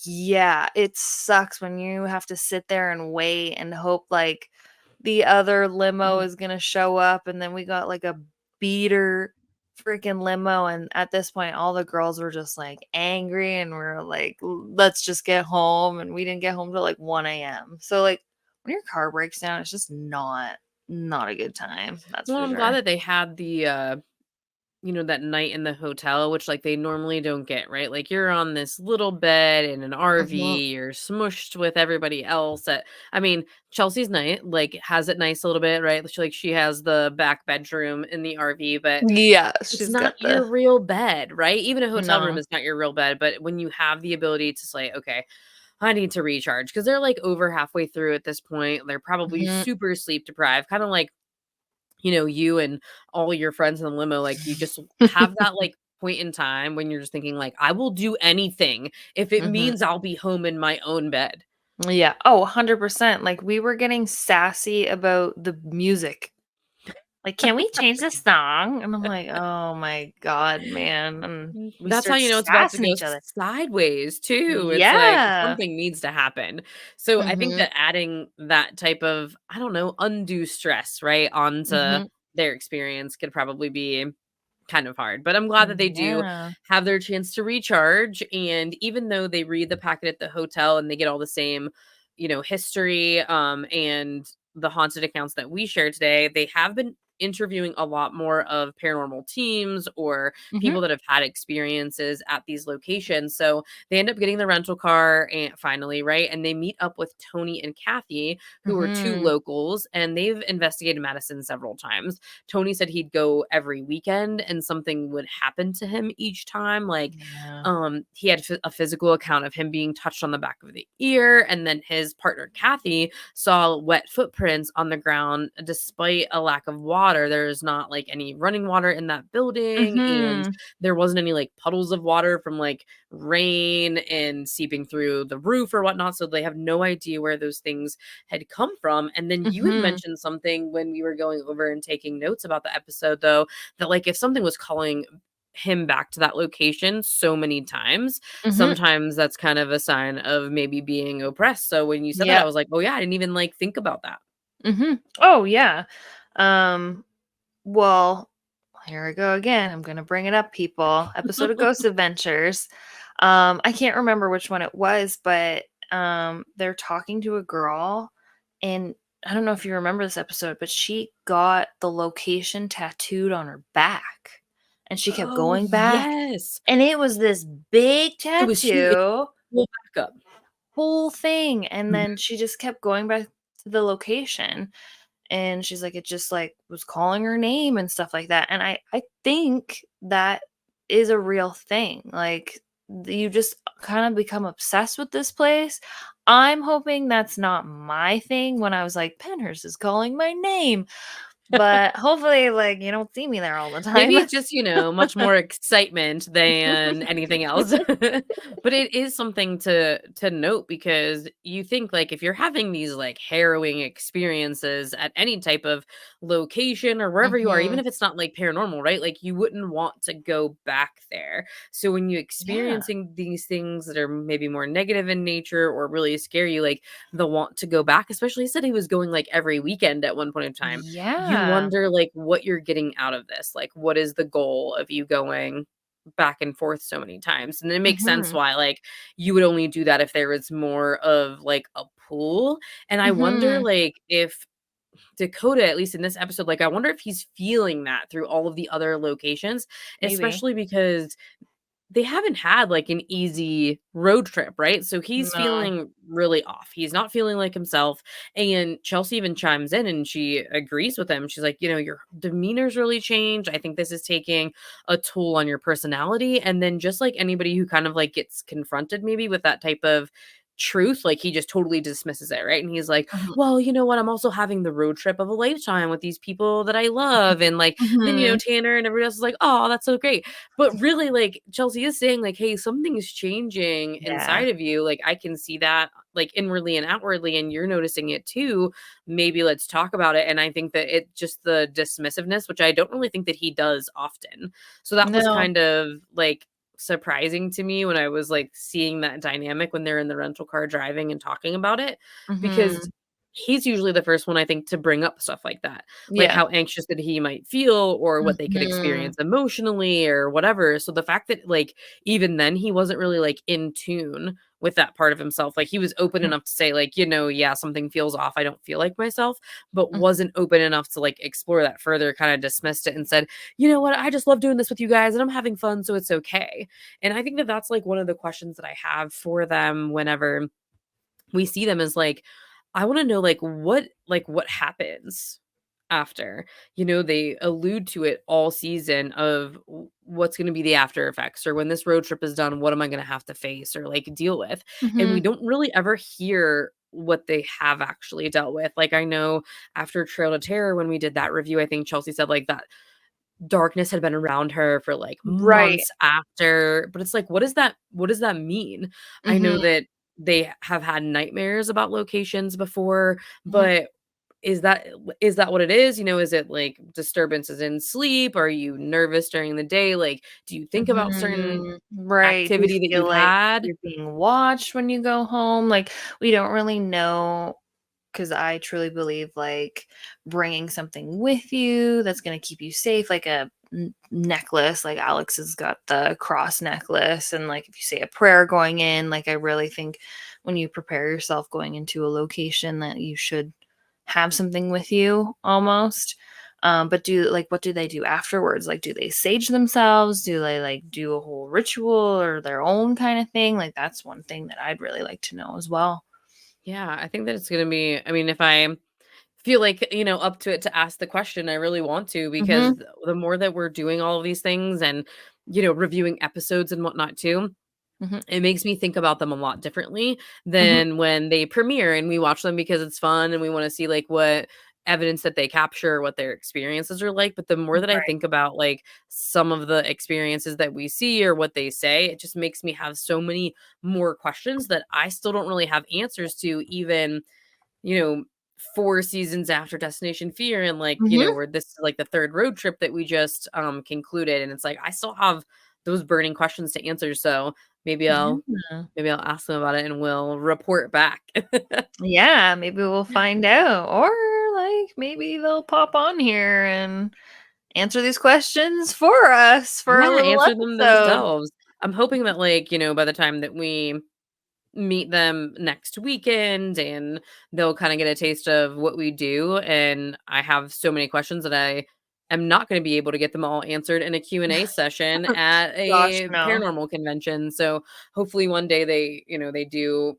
yeah, it sucks when you have to sit there and wait and hope like the other limo is gonna show up, and then we got like a beater freaking limo, and at this point, all the girls were just like angry, and we're like, Let's just get home." And we didn't get home till like 1 a.m. So like when your car breaks down, it's just not a good time. That's Well, for I'm glad sure. that they had the that night in the hotel, which like they normally don't get, right? Like you're on this little bed in an Mhm. RV, you're smushed with everybody else at, I mean, Chelsea's night like has it nice a little bit, right? She has the back bedroom in the RV, but Yeah, it's she's not got your the real bed, right? Even a hotel room no. is not your real bed, but when you have the ability to say, okay, I need to recharge because they're like over halfway through at this point. They're probably Mhm. super sleep deprived, kind of like, you and all your friends in the limo, like you just have that like point in time when you're just thinking like, I will do anything if it Mhm. means I'll be home in my own bed. Yeah. Oh, 100%. Like we were getting sassy about the music. Like, "Can we change the song?" And I'm like, "Oh my god, man," and we That's how start you know it's about to sassing go each other. sideways too. It's like Yeah. something needs to happen. So I think Mhm, that adding that type of, I don't know, undue stress, right, onto mhm. their experience could probably be kind of hard. But I'm glad that they do Yeah. have their chance to recharge. And even though they read the packet at the hotel and they get all the same, history, and the haunted accounts that we shared today, they have been interviewing a lot more of paranormal teams or Mhm, people that have had experiences at these locations. So they end up getting the rental car and finally, right? And they meet up with Tony and Kathy, who are two mhm. locals, and they've investigated Madison several times. Tony said he'd go every weekend and something would happen to him each time. Like, Yeah. he had a physical account of him being touched on the back of the ear. And then his partner, Kathy, saw wet footprints on the ground despite a lack of water. There's not like any running water in that building. And Mhm, there wasn't any like puddles of water from like rain and seeping through the roof or whatnot. So they have no idea where those things had come from. And then you had mhm, mentioned something when we were going over and taking notes about the episode, though, that like if something was calling him back to that location so many times, mhm. sometimes that's kind of a sign of maybe being oppressed. So when you said that, I Yep. was like, oh yeah, I didn't even like think about that. Mhm. Oh, yeah. Um, well, here I go again. I'm gonna bring it up, people. Episode of Ghost Adventures. I can't remember which one it was, but they're talking to a girl, and I don't know if you remember this episode, but she got the location tattooed on her back, and she kept Oh going back, yes. and it was this big It was huge. tattoo, Full backup. whole thing, and Mhm. then she just kept going back to the location. And she's like, it just like was calling her name and stuff like that. And I think that is a real thing. Like you just kind of become obsessed with this place. I'm hoping that's not my thing when I was like, Penhurst is calling my name. But hopefully, like, you don't see me there all the Maybe time. it's just, much more excitement than anything else. But it is something to note because you think like if you're having these like harrowing experiences at any type of location or wherever you are, even Mhm. if it's not like paranormal, right? Like you wouldn't want to go back there. So when you Yeah. experiencing these things that are maybe more negative in nature or really scare you, like the want to go back, especially he said he was going like every weekend at one point in time, you Yeah. wonder like what you're getting out of this. Like what is the goal of you going back and forth so many times? And it makes sense Mhm. why like you would only do that if there was more of like a pool. And I wonder Mhm. like if Dakota, at least in this episode, like I wonder if he's feeling that through all of the other locations, Maybe. especially because they haven't had, like, an easy road trip, right? So he's No. feeling really off. He's not feeling like himself, and Chelsea even chimes in, and she agrees with him. She's like, "Your demeanor's really changed. I think this is taking a toll on your personality." And then just like anybody who kind of, like, gets confronted maybe with that type of truth, like, he just totally dismisses it, right? And he's like, Mhm. "Well, you know what? I'm also having the road trip of a lifetime with these people that I love." And, like, then, Mhm. Tanner and everybody else is like, "Oh, that's so great." But really, like, Chelsea is saying, like, "Hey, something's changing Yeah. inside of you. Like, I can see that, like, inwardly and outwardly, and you're noticing it too. Maybe let's talk about it." And I think that it just the dismissiveness, which I don't really think that he does often. So that was No. kind of, like, surprising to me when I was, like, seeing that dynamic when they're in the rental car driving and talking about it, because Mhm. he's usually the first one I think to bring up stuff like that, like Yeah. how anxious that he might feel or what they could Mhm. experience emotionally or whatever. So the fact that like even then he wasn't really like in tune with that part of himself. Like he was open Mhm. enough to say like, yeah, something feels off. I don't feel like myself, but Mhm. wasn't open enough to like explore that further, kind of dismissed it and said, "You know what? I just love doing this with you guys and I'm having fun, so it's okay." And I think that that's like one of the questions that I have for them whenever we see them is like, I wanna know, like, what happens after? They allude to it all season of what's gonna be the after effects, or when this road trip is done, what am I gonna have to face or, like, deal with? And we Mhm. don't really ever hear what they have actually dealt with. Like, I know after Trail to Terror, when we did that review, I think Chelsea said, like, that darkness had been around her for, like, Right. months after, but it's like, what does that mean? I know Mhm. that they have had nightmares about locations before, Mhm. but is that what it is? Is it like disturbances in sleep? Are you nervous during the day? Like, do you think about certain Mhm. Right. Do you activity that feel you've like had? you're being watched when you go home? Like, we don't really know, because I truly believe, like, bringing something with you that's gonna keep you safe, like a necklace, like Alex has got the cross necklace, and, like, if you say a prayer going in, like, I really think when you prepare yourself going into a location that you should have something with you almost. But what do they do afterwards? Like, do they sage themselves? Do they, like, do a whole ritual or their own kind of thing? Like, that's one thing that I'd really like to know as well. Yeah, I think that it's gonna be, I mean, if I feel like, up to it to ask the question, I really want to, because Mhm, the more that we're doing all of these things and, reviewing episodes and whatnot too, mhm, it makes me think about them a lot differently mhm. than when they premiere and we watch them because it's fun and we want to see like what evidence that they capture, what their experiences are like. But the more that I Right. think about like some of the experiences that we see or what they say, it just makes me have so many more questions that I still don't really have answers to, even, you know, 4 seasons after Destination Fear, and like, Mhm. where this is like the 3rd road trip that we just concluded, and it's like I still have those burning questions to answer, so maybe I'll Yeah. maybe I'll ask them about it and we'll report back. Yeah, maybe we'll find out, or, like, maybe they'll pop on here and answer these questions for us for a Yeah, little answer them episode. themselves. I'm hoping that, like, by the time that we meet them next weekend and they'll kind of get a taste of what we do, and I have so many questions that I am not going to be able to get them all answered in a Q&A session at Gosh, a no. paranormal convention. So hopefully one day they do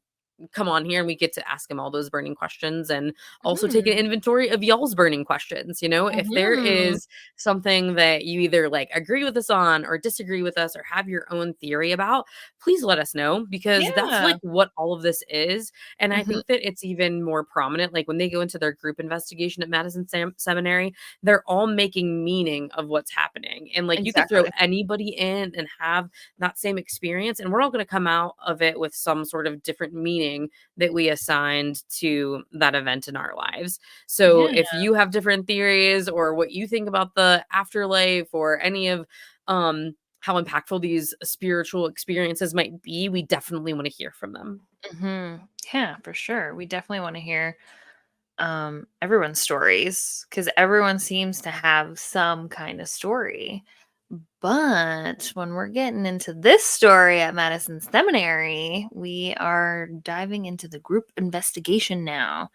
come on here and we get to ask them all those burning questions, and also take an Hmm. inventory of y'all's burning questions. If there Mhm. is something that you either like agree with us on or disagree with us or have your own theory about, please let us know, because that's Yeah. like what all of this is. And I Mhm. think that it's even more prominent like when they go into their group investigation at Madison Seminary, they're all making meaning of what's happening. And like you could throw Exactly. anybody in and have that same experience, and we're all going to come out of it with some sort of different meaning that we assigned to that event in our lives. So Yeah. if you have different theories or what you think about the afterlife or any of how impactful these spiritual experiences might be, we definitely want to hear from them. Mhm. Yeah, for sure. We definitely wanna hear, everyone's stories, because everyone seems to have some kinda story. But when we're getting into this story at Madison Seminary, we are diving into the group investigation now.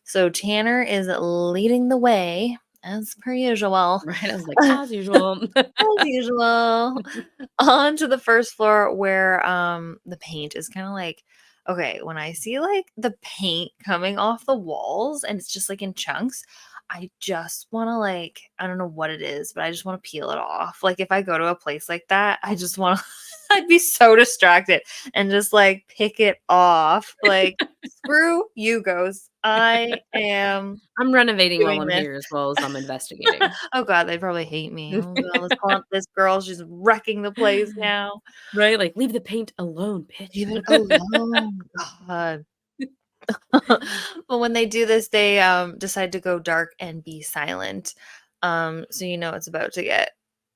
So Tanner is leading the way, as per usual. Right? I was like, as usual. As usual, on to the first floor where, the paint is kinda like, okay, when I see, like, the paint coming off the walls and it's just, like, in chunks, I just wanna, like, I don't know what it is, but I just wanna peel it off. Like, if I go to a place like that, I just wanna I'd be so distracted and just, like, pick it off. Like, "Screw you, ghosts. I am I'm renovating while doing I'm this." here as well as I'm investigating. Oh god, they probably hate me. "Oh god, let's haunt this girl, she's wrecking the place now. Right? Like, leave the paint alone, bitch. Leave it alone." God. But when they do this, they, decide to go dark and be silent. So you know it's about to get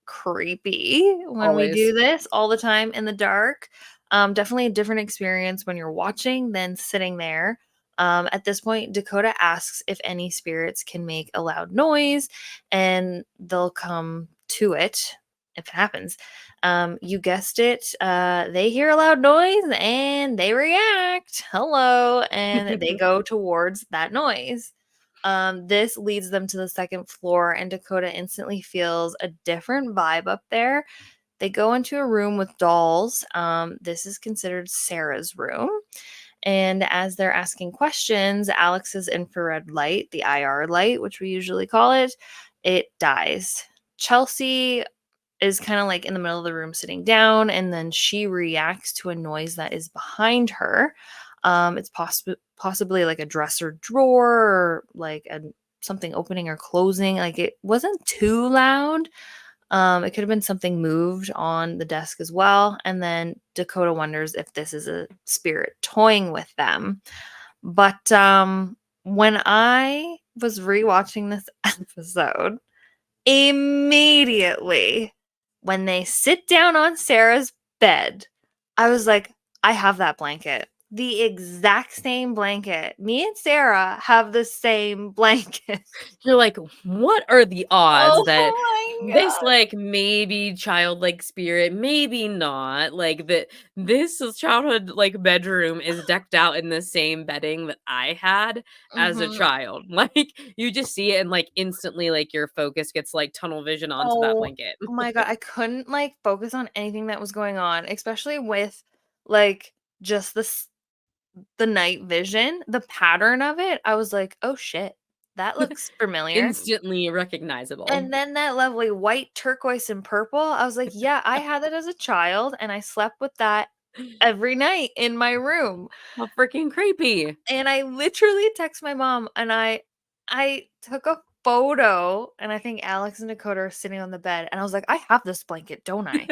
creepy when we Always. do this all the time in the dark. Definitely a different experience when you're watching than sitting there. At this point, Dakota asks if any spirits can make a loud noise, and they'll come to it if it happens. You guessed it. They hear a loud noise and they react. Hello. And they go towards that noise. This leads them to the second floor, and Dakota instantly feels a different vibe up there. They go into a room with dolls. This is considered Sarah's room. And as they're asking questions, Alex's infrared light, the IR light, which we usually call it, it dies. Chelsea is kind of like in the middle of the room sitting down, and then she reacts to a noise that is behind her. It's possibly like a dresser drawer, or like something opening or closing. Like, it wasn't too loud. It could have been something moved on the desk as well. And then Dakota wonders if this is a spirit toying with them. But when I was rewatching this episode, immediately when they sit down on Sarah's bed, I was like, "I have that blanket. The exact same blanket. Me and Sarah have the same blanket." You're like, "What are the odds Oh that my this, god. like, maybe childlike spirit, maybe not, like, that this childhood, like, bedroom is decked out in the same bedding that I had as a Mhm. child?" Like, you just see it and, like, instantly, like, your focus gets, like, tunnel vision onto that Oh blanket. my god, I couldn't, like, focus on anything that was going on, especially with, like, just the night vision, the pattern of it. I was like, "Oh shit, that looks familiar." Instantly recognizable. And then that lovely white, turquoise, and purple, I was like, "Yeah, I had that as a child, and I slept with that every night in my room." How freaking creepy. And I literally text my mom, and I took a photo, and I think Alex and Dakota are sitting on the bed, and I was like, "I have this blanket, don't I?"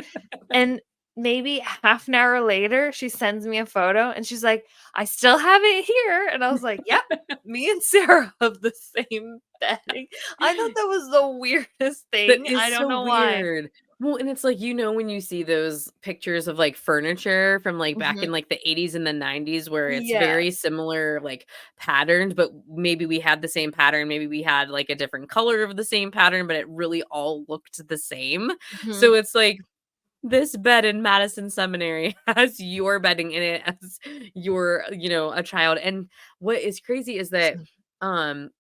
And maybe half an hour later, she sends me a photo, and she's like, "I still have it here." And I was like, "Yep, me and Sarah have the same bedding." I thought that was the weirdest That thing. I is don't so know why. weird. Well, and it's like, when you see those pictures of, like, furniture from, like, back Mhm. in, like, the '80s and the '90s where it's very Yes. similar, like, patterns, but maybe we had the same pattern, maybe we had, like, a different color of the same pattern, but it really all looked the same. So Mhm. it's like, this bed in Madison Seminary has your bedding in it as a child, and what is crazy is that, um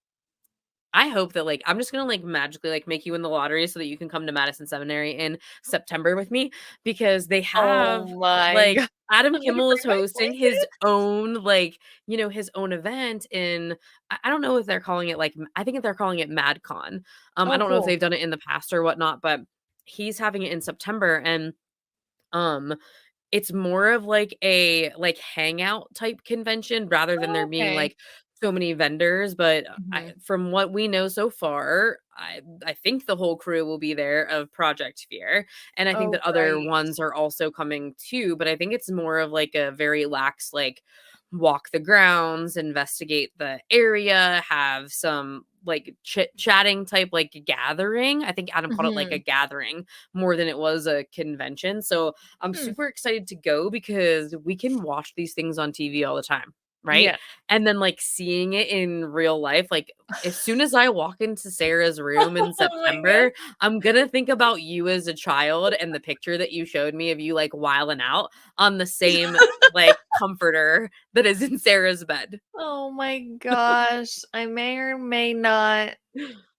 I hope that, like, I'm just gonna, like, magically, like, make you win the lottery so that you can come to Madison Seminary in September with me because they have, Oh my like, god. Adam I'm gonna Kimmel is bring my hosting his blanket. own, like, his own event in I don't know if they're calling it, like, I think they're calling it MadCon. I Oh, don't know if cool. they've done it in the past or whatnot, but he's having it in September, and, um it's more of like a, like, hangout type convention rather than Oh, there being, okay. like, so many vendors, but, I Mhm. from what we know so far, I think the whole crew will be there of Project Fear, and I think Oh, that other right. ones are also coming too, but I think it's more of, like, a very lax, like, walk the grounds, investigate the area, have some, like, chit-chatting type, like, gathering. I think Adam called it, like, a Mhm. gathering more than it was a convention, so I'm Hmm. super excited to go because we can watch these things on TV all the time, right? Yeah. And then, like, seeing it in real life, like, as soon as I walk into Sarah's room in Oh my god. September, I'm gonna think about you as a child and the picture that you showed me of you, like, wilding out on the same, like, comforter that is in Sarah's bed. Oh my gosh. I may or may not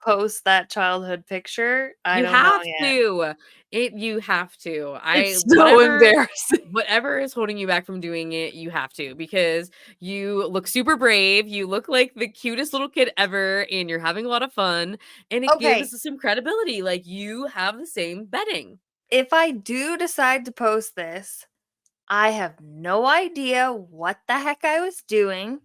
post that childhood picture. I You don't know have yet. to. You have to. I It's so whatever embarrassing. whatever is holding you back from doing it, you have to because you look super brave. You look like the cutest little kid ever and you're having a lot of fun and it Okay, gives some credibility. Like you have the same bedding. if I do decide to post this, I have no idea what the heck I was doing,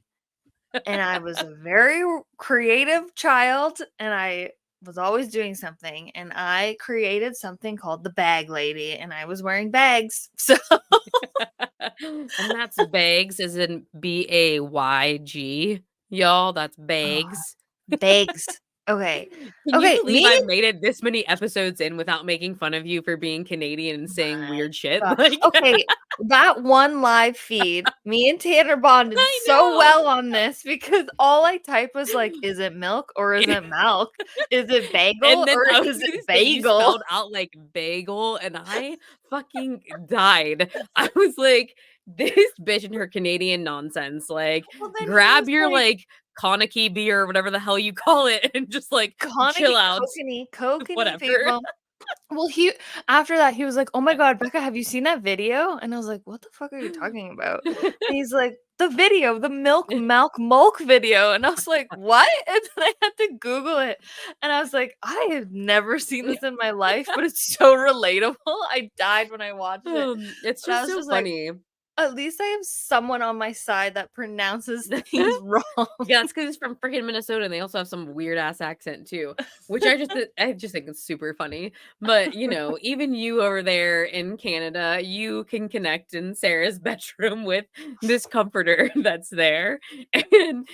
and I was a very creative child, and I was always doing something, and I created something called the bag lady, and I was wearing bags. So And that's bags as in BAYG. Y'all, that's oh, bags. bags. Okay. Can you Okay, believe me I've made it this many episodes in without making fun of you for being Canadian and saying my weird shit? god. Like, Okay, that one live feed, me and Tanner bonded I so know. well on this because all I type was like, "Is it milk or is it milk? Is it bagel And then or I was is gonna it say you bagel?" spelled out like bagel, and I fucking died. I was like, "This bitch and her Canadian nonsense." Like, Well, then he was grab your like, like Koniki beer or whatever the hell you call it, and just like chill "Kokanee, out. kokanee, Whatever. people." Well, he after that, he was like, "Oh my god, Becca, have you seen that video?" And I was like, "What the fuck are you talking about?" And he's like, "The video, the milk video." And I was like, "What?" And then I had to Google it. And I was like, "I have never seen this in my life, but it's so relatable." I died when I watched it. It's But I just was so just like, funny. At least I have someone on my side that pronounces things wrong. Yeah, that's 'cause he's from freaking Minnesota, and they also have some weird ass accent too, which I just think it's super funny. But, even you over there in Canada, you can connect in Sarah's bedroom with this comforter that's there. And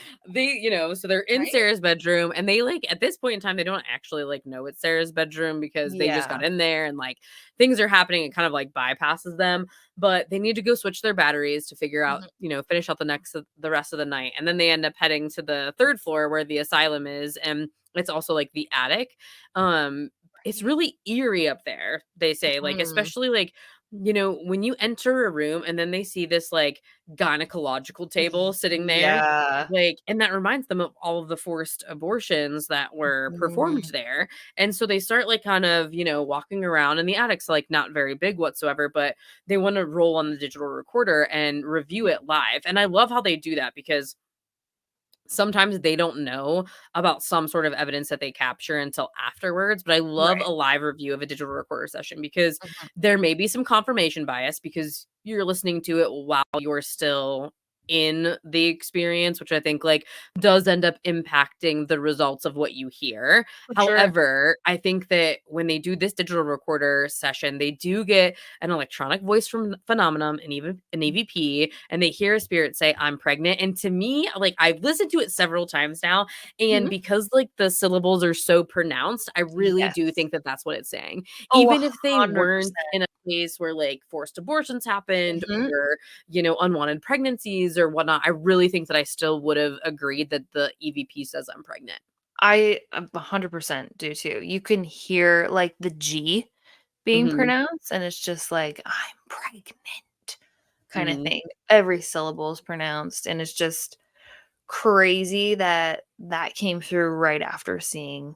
so they're in Right? Sarah's bedroom, and they, like, at this point in time, they don't actually, like, know it's Sarah's bedroom because they just got Yeah. in there and, like, things are happening. It kind of, like, bypasses them, but they need to go switch their batteries to figure out, Mhm. finish out the rest of the night. And then they end up heading to the third floor where the asylum is, and it's also like the attic. Um it's Right. really eerie up there, they say, like, Mm. especially like when you enter a room and then they see this like gynecological table sitting there, Yeah. like, and that reminds them of all of the forced abortions that were performed Mm. there. And so they start like kind of walking around, and the attic's like not very big whatsoever, but they want to roll on the digital recorder and review it live. And I love how they do that because sometimes they don't know about some sort of evidence that they capture until afterwards. But I love Right. a live review of a digital recorder session because Mhm. there may be some confirmation bias because you're listening to it while you're still in the experience, which I think like does end up impacting the results of what you hear. For sure. However, I think that when they do this digital recorder session, they do get an electronic voice from phenomenon and even an EVP, and they hear a spirit say, "I'm pregnant." And to me, like, I've listened to it several times now, and Mhm. because like the syllables are so pronounced, I really do Yes. think that that's what it's saying. Oh, Even if they weren't 100%. in a place where like forced abortions happened Mhm. or unwanted pregnancies or whatnot, I really think that I still would have agreed that the EVP says I'm pregnant. I 100% do too. You can hear, like, the G being Mhm. pronounced, and it's just like, "I'm pregnant," kinda Mhm. thing. Every syllable is pronounced, and it's just crazy that that came through right after seeing,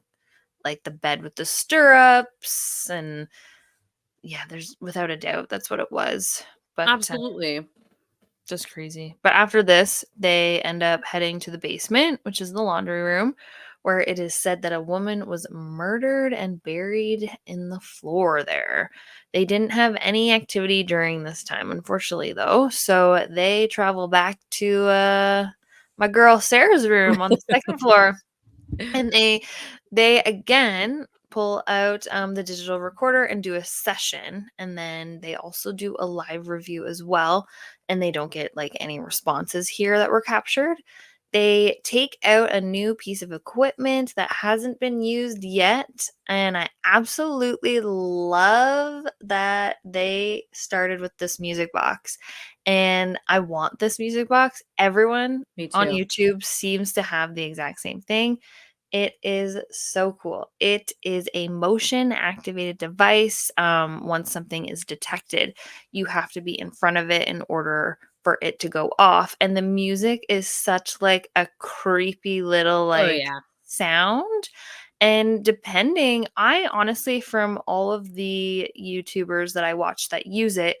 like, the bed with the stirrups, and yeah, there's without a doubt, that's what it was. But, Absolutely. just crazy. But after this, they end up heading to the basement, which is the laundry room, where it is said that a woman was murdered and buried in the floor there. They didn't have any activity during this time, unfortunately, though. So they travel back to my girl Sarah's room on the second floor, and they again pull out, the digital recorder and do a session, and then they also do a live review as well, and they don't get, like, any responses here that were captured. They take out a new piece of equipment that hasn't been used yet, and I absolutely love that they started with this music box, and I want this music box. Everyone Me on too. YouTube seems to have the exact same thing. It is so cool. It is a motion activated device. Once something is detected, you have to be in front of it in order for it to go off. And the music is such like a creepy little Oh, like yeah. sound. And depending, I honestly, from all of the YouTubers that I watch that use it,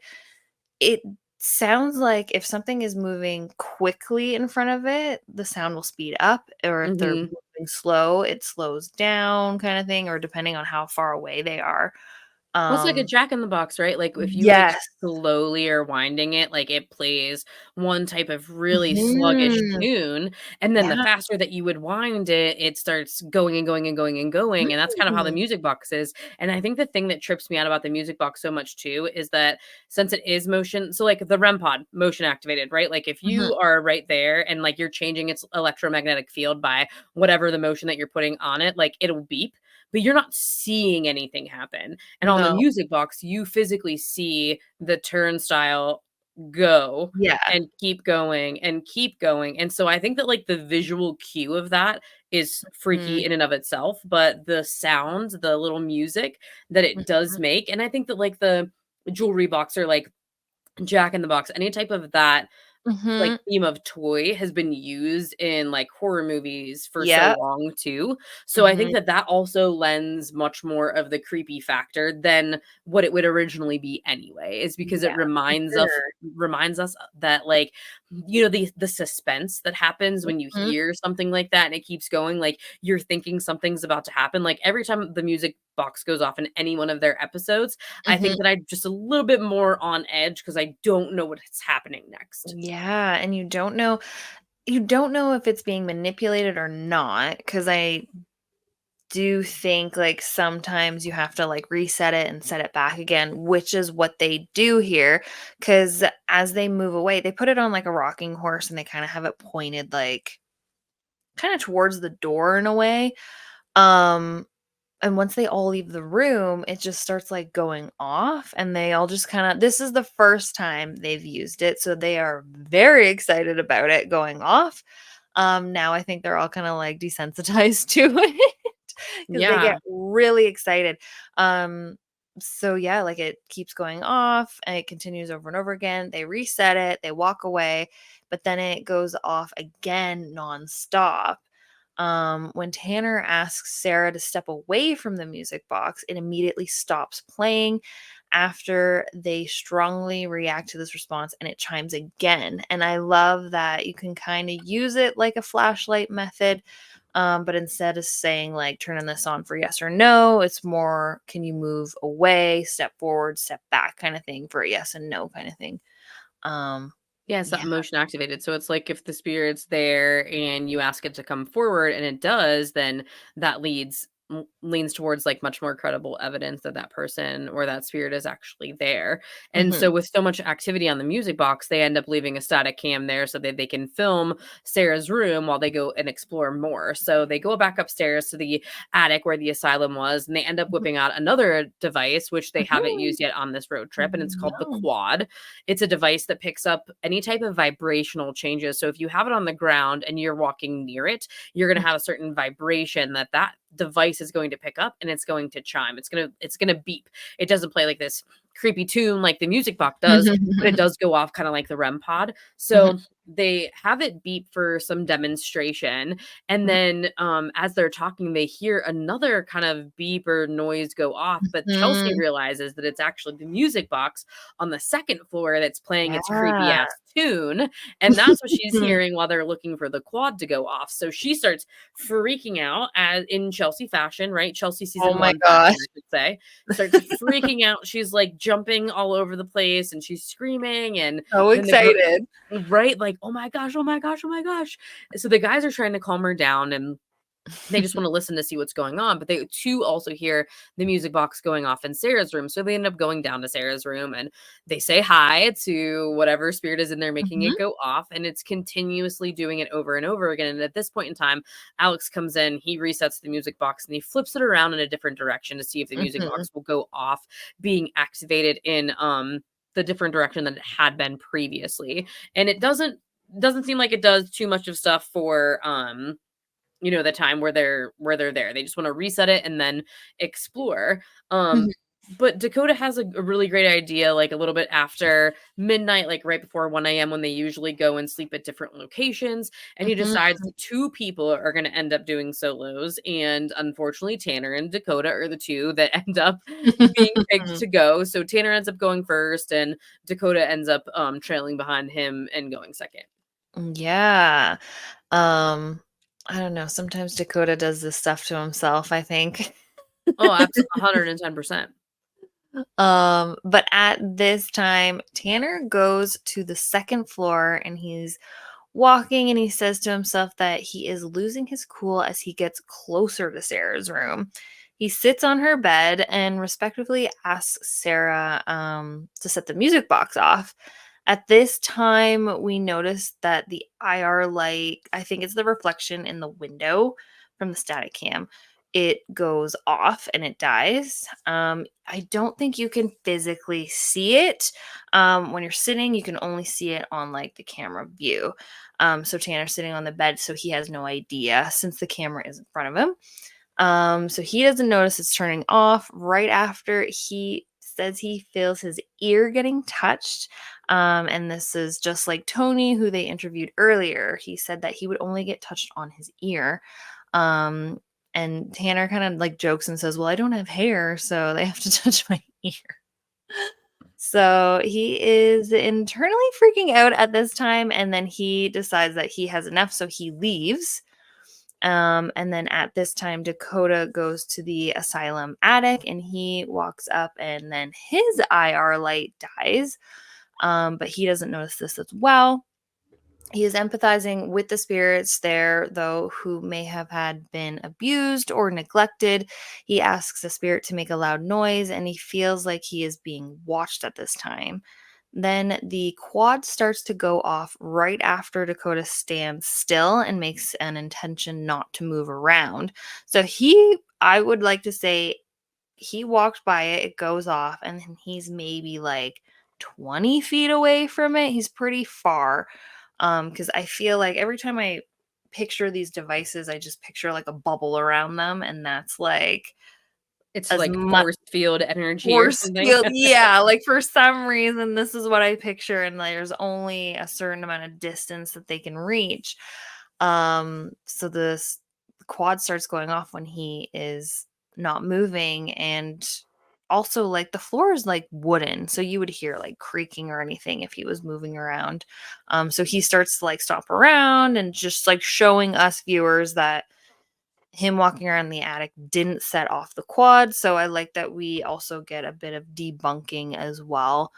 it sounds like if something is moving quickly in front of it, the sound will speed up, or if they're Mhm. moving slow, it slows down kinda thing, or depending on how far away they are. Well, it's like a Um Jack in the Box, right? Like, if you, like, Yes. slowly are winding it, like, it plays one type of really sluggish Mhm. tune, and then the Yeah. faster that you would wind it, it starts going and going and going and going, and that's kind of how the Mm. music box is. And I think the thing that trips me out about the music box so much too is that since it is motion, so, like, the REM pod, motion activated, right? Like, if Mhm. you are right there and, like, you're changing its electromagnetic field by whatever the motion that you're putting on it, like, it'll beep, but you're not seeing anything happen. And on the No. music box, you physically see the turnstile go Yeah. and keep going and keep going. And so I think that like the visual cue of that is Mm. freaky in and of itself, but the sound, the little music that it does Mhm. make, and I think that like the jewelry box or like Jack in the Box, any type of that like Mhm. theme of toy has been used in like horror movies for so Yep. long too. So I think Mhm. that that also lends much more of the creepy factor than what it would originally be anyway, is because it Yeah, for sure. reminds us that like the suspense that happens when you Mhm. hear something like that and it keeps going, like you're thinking something's about to happen. Like every time the music box goes off in any one of their episodes, I Mhm. think that I'm just a little bit more on edge because I don't know what's happening next. Yeah, and you don't know if it's being manipulated or not, because I do think, like, sometimes you have to, like, reset it and set it back again, which is what they do here. Because as they move away, they put it on, like, a rocking horse, and they kinda have it pointed, like, kinda towards the door in a way, um, and once they all leave the room, it just starts, like, going off, and they all just kinda this is the first time they've used it, so they are very excited about it going off. Now I think they're all kinda, like, desensitized to it because they get Yeah. really excited. Um, so yeah, like, it keeps going off, and it continues over and over again. They reset it, they walk away, but then it goes off again nonstop. When Tanner asks Sarah to step away from the music box, it immediately stops playing after they strongly react to this response, and it chimes again. And I love that you can kind of use it like a flashlight method. But instead of saying like turning this on for yes or no, it's more can you move away, step forward, step back kind of thing for a yes and no kind of thing. Um, Yeah, it's yeah. not emotion activated. So it's like if the spirit's there and you ask it to come forward and it does, then that leans towards like much more credible evidence that that person or that spirit is actually there. And Hmm. so with so much activity on the music box, they end up leaving a static cam there so that they can film Sarah's room while they go and explore more. So they go back upstairs to the attic where the asylum was, and they end up whipping out another device which they haven't used yet on this road trip, and it's called the No. quad. It's a device that picks up any type of vibrational changes. So if you have it on the ground and you're walking near it, you're going to have a certain vibration that that device is going to pick up, and it's going to chime. It's going to beep. It doesn't play like this creepy tune like the music box does, but it does go off kind of like the REM pod. Mhm, So they have it beep for some demonstration, and mhm, then as they're talking they hear another kind of beep or noise go off, but Chelsea mhm. realizes that it's actually the music box on the second floor that's playing its creepy Yeah. ass tune, and that's what she's hearing while they're looking for the quad to go off. So she starts freaking out as in Chelsea fashion, right? Chelsea Oh season my 1 gosh. fashion, I should say. Starts freaking out. She's like jumping all over the place and she's screaming, and So then the girl, excited. right? Like, oh my gosh, oh my gosh, oh my gosh. So the guys are trying to calm her down, and they just want to listen to see what's going on, but they too also hear the music box going off in Sarah's room. So they end up going down to Sarah's room and they say hi to whatever spirit is in there making Mhm, it go off. And it's continuously doing it over and over again. And at this point in time, Alex comes in, he resets the music box and he flips it around in a different direction to see if the music mhm, box will go off, being activated in the different direction that it had been previously. And it doesn't seem like it does too much of stuff for the time where they're there. They just want to reset it and then explore. mhm, But Dakota has a really great idea, like a little bit after midnight, like right before 1 a.m. when they usually go and sleep at different locations. And he mhm. decides that two people are going to end up doing solos. And unfortunately, Tanner and Dakota are the two that end up being picked to go. So Tanner ends up going first, and Dakota ends up trailing behind him and going second. Yeah. Um, I don't know, sometimes Dakota does this stuff to himself, I think. Oh, absolutely, 110%. But at this time, Tanner goes to the second floor and he's walking and he says to himself that he is losing his cool as he gets closer to Sarah's room. He sits on her bed and respectively asks Sarah to set the music box off. At this time, we notice that the IR light, I think it's the reflection in the window from the static cam, it goes off and it dies. I don't think you can physically see it. When you're sitting, you can only see it on like the camera view. So Tanner's sitting on the bed, so he has no idea since the camera is in front of him. So he doesn't notice it's turning off. Right after he says he feels his ear getting touched. And this is just like Tony, who they interviewed earlier. He said that he would only get touched on his ear. Um, and Tanner kind of like jokes and says, well, I don't have hair, so they have to touch my ear. So he is internally freaking out at this time, and then he decides that he has enough, so he leaves. And then at this time, Dakota goes to the asylum attic and he walks up, and then his IR light dies. But he doesn't notice this as well. He is empathizing with the spirits there, though, who may have had been abused or neglected. He asks the spirit to make a loud noise, and he feels like he is being watched at this time. Then the quad starts to go off right after Dakota stands still and makes an intention not to move around. So I would like to say, he walked by it, it goes off, and then he's maybe like 20 feet away from it. He's pretty far. Because I feel like every time I picture these devices, I just picture like a bubble around them, and that's like It's as like much force field energy or force something. field. Yeah, like for some reason, this is what I picture, and there's only a certain amount of distance that they can reach. So this quad starts going off when he is not moving, and also like the floor is like wooden, so you would hear like creaking or anything if he was moving around. So he starts to like stomp around and just like showing us viewers that him walking around the attic didn't set off the quad. So I like that we also get a bit of debunking as well.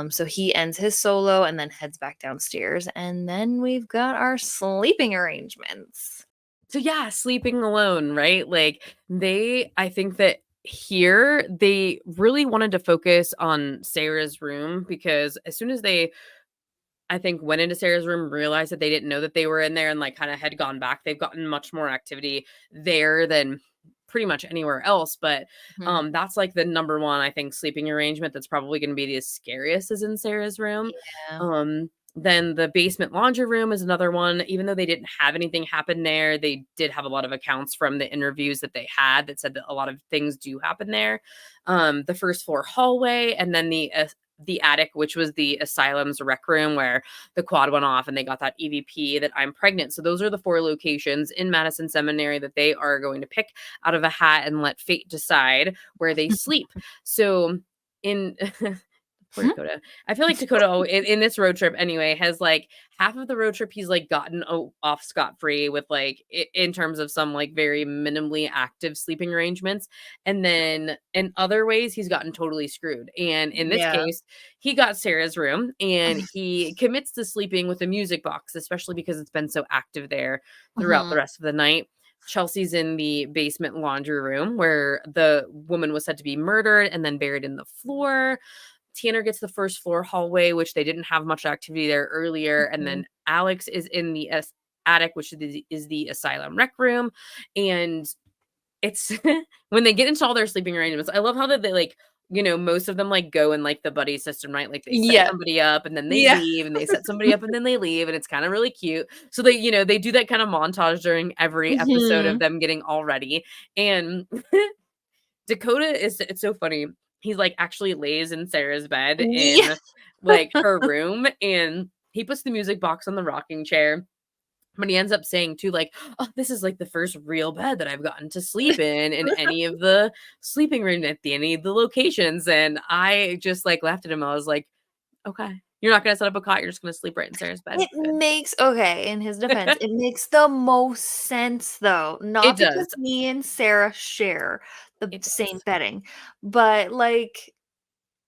So he ends his solo and then heads back downstairs. And then we've got our sleeping arrangements. So yeah, sleeping alone, right? Like I think that here they really wanted to focus on Sarah's room because as soon as they I think went into Sarah's room, realized that they didn't know that they were in there and like kind of had gone back. They've gotten much more activity there than pretty much anywhere else. But Mhm. that's like the number one, I think, sleeping arrangement that's probably going to be the scariest is in Sarah's room. Yeah. Then the basement laundry room is another one. Even though they didn't have anything happen there, they did have a lot of accounts from the interviews that they had that said that a lot of things do happen there. The first floor hallway, and then the attic, which was the asylum's rec room where the quad went off and they got that EVP that I'm pregnant. So those are the 4 locations in Madison Seminary that they are going to pick out of a hat and let fate decide where they sleep. So in poor Dakota. I feel like Dakota in this road trip anyway has like half of the road trip he's like gotten off scot free with like in terms of some like very minimally active sleeping arrangements, and then in other ways he's gotten totally screwed. And in this Yeah. case, he got Sarah's room and he commits to sleeping with a music box, especially because it's been so active there throughout the Mhm. rest of the night. Chelsea's in the basement laundry room where the woman was said to be murdered and then buried in the floor. Tanner gets the first floor hallway, which they didn't have much activity there earlier. And Mhm. then Alex is in the attic, which is the asylum rec room. And it's when they get into all their sleeping arrangements, I love how that they like, most of them like go in like the buddy system, right? Like they set Yeah. somebody up and then they Yeah. leave and they set somebody up and then they leave. And it's kind of really cute. So they do that kind of montage during every episode of Mhm. them getting all ready. And Dakota it's so funny. He's like actually lays in Sarah's bed Yeah. in like her room and he puts the music box on the rocking chair. But he ends up saying too, like, oh, this is like the first real bed that I've gotten to sleep in any of the sleeping room at any of the locations. And I just like laughed at him. I was like, okay, you're not gonna set up a cot, you're just gonna sleep right in Sarah's bed. It Good. makes okay, in his defense, it makes the most sense though, It not because does. me and Sarah share the It same does. bedding, but, like,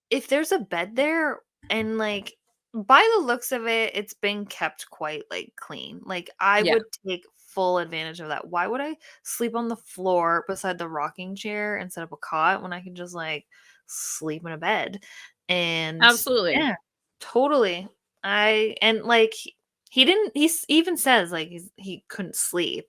if there's a bed there and, like, by the looks of it, it's been kept quite, like, clean, like, I Yeah. would take full advantage of that. Why would I sleep on the floor beside the rocking chair and set up a cot when I can just, like, sleep in a bed? And Absolutely. yeah, totally. Like, he didn't even says, like, he couldn't sleep.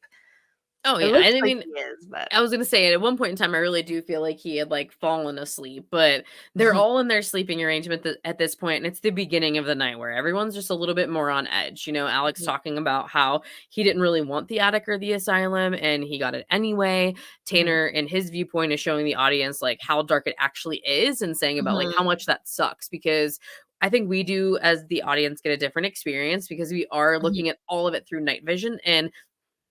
Oh It yeah. looks And I like mean, he is, but I was gonna say, at one point in time, I really do feel like he had like fallen asleep, but they're Mhm, all in their sleeping arrangement at this point, and it's the beginning of the night where everyone's just a little bit more on edge. Alex mhm, talking about how he didn't really want the attic or the asylum, and he got it anyway. mhm, Tanner, in his viewpoint, is showing the audience like how dark it actually is, and saying about like how mhm, much that sucks because. I think we do, as the audience, get a different experience because we are mhm. looking at all of it through night vision. And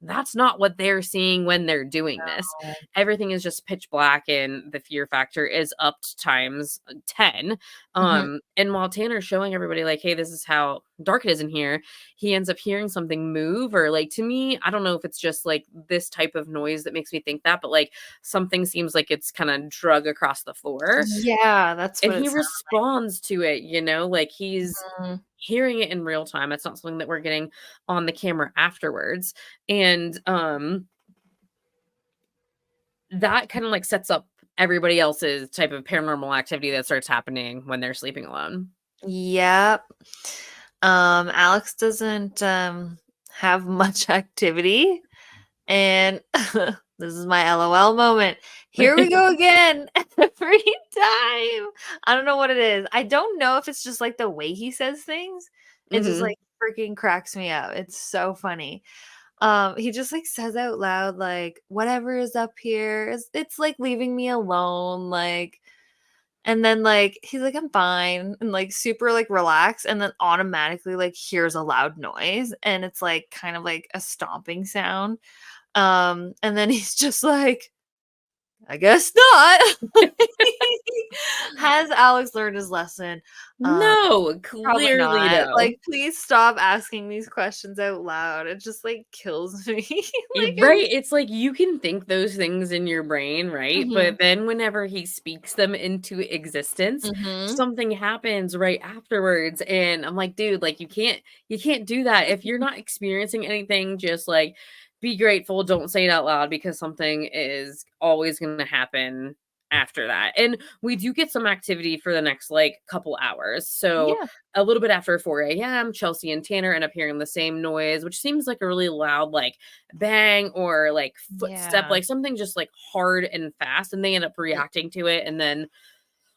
that's not what they're seeing when they're doing this. No. Everything is just pitch black and the fear factor is up to times 10. Mhm. And while Tanner's showing everybody like, hey, this is how dark it is in here, he ends up hearing something move or like to me, I don't know if it's just like this type of noise that makes me think that, but like something seems like it's kind of drug across the floor. Yeah, that's And what it he sounded responds to it, like he's like. hearing it in real time. It's not something that we're getting on the camera afterwards. And that kind of like sets up everybody else's type of paranormal activity that starts happening when they're sleeping alone. Yep. Alex doesn't, have much activity, and this is my LOL moment. Here we go again, every time. I don't know what it is. I don't know if it's just, like, the way he says things. It just, Mhm. like, freaking cracks me up. It's so funny. He just, like, says out loud, like, "Whatever is up here is it's, like, leaving me alone," like, and then, like, he's like, "I'm fine," and, like, super, like, relaxed, and then automatically, like, hears a loud noise, and it's, like, kind of like a stomping sound, and then he's just like, "I guess not." Has Alex learned his lesson? Um, No, Probably clearly not. no. Like, please stop asking these questions out loud. It just, like, kills me. Like, I'm Right? It's like you can think those things in your brain, right? Mhm, But then whenever he speaks them into existence, mhm. something happens right afterwards. And I'm like, dude, like you can't do that. If you're not experiencing anything, just like be grateful. Don't say it out loud because something is always gonna happen after that. And we do get some activity for the next like couple hours. So Yeah, a little bit after 4 a.m., Chelsea and Tanner end up hearing the same noise, which seems like a really loud, like bang or like footstep, yeah. like something just like hard and fast. And they end up reacting to it. And then,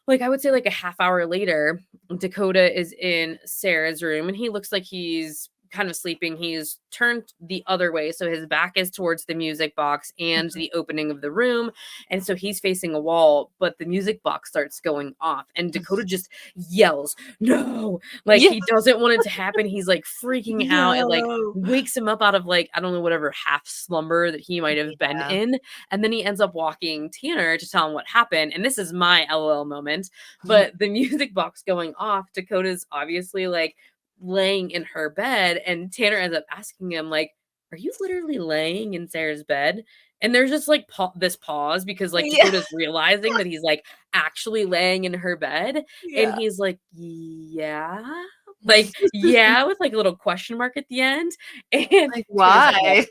like, I would say like a half hour later, Dakota is in Sarah's room and he looks like he's kind of sleeping. He's turned the other way. So his back is towards the music box and Mhm. the opening of the room. And so he's facing a wall, but the music box starts going off. And Dakota just yells, no, like Yeah. he doesn't want it to happen. He's like freaking out. It like No. wakes him up out of like, I don't know, whatever half slumber that he might have been Yeah. in. And then he ends up walking Tanner to tell him what happened. And this is my LOL moment. But the music box going off, Dakota's obviously like laying in her bed. And Tanner ends up asking him, like, are you literally laying in Sarah's bed? And there's just like this pause because like Yeah. Dakota's realizing that he's like actually laying in her bed. And Yeah. he's like, yeah. Like, yeah, with like a little question mark at the end. And Like, Tanner's like, why?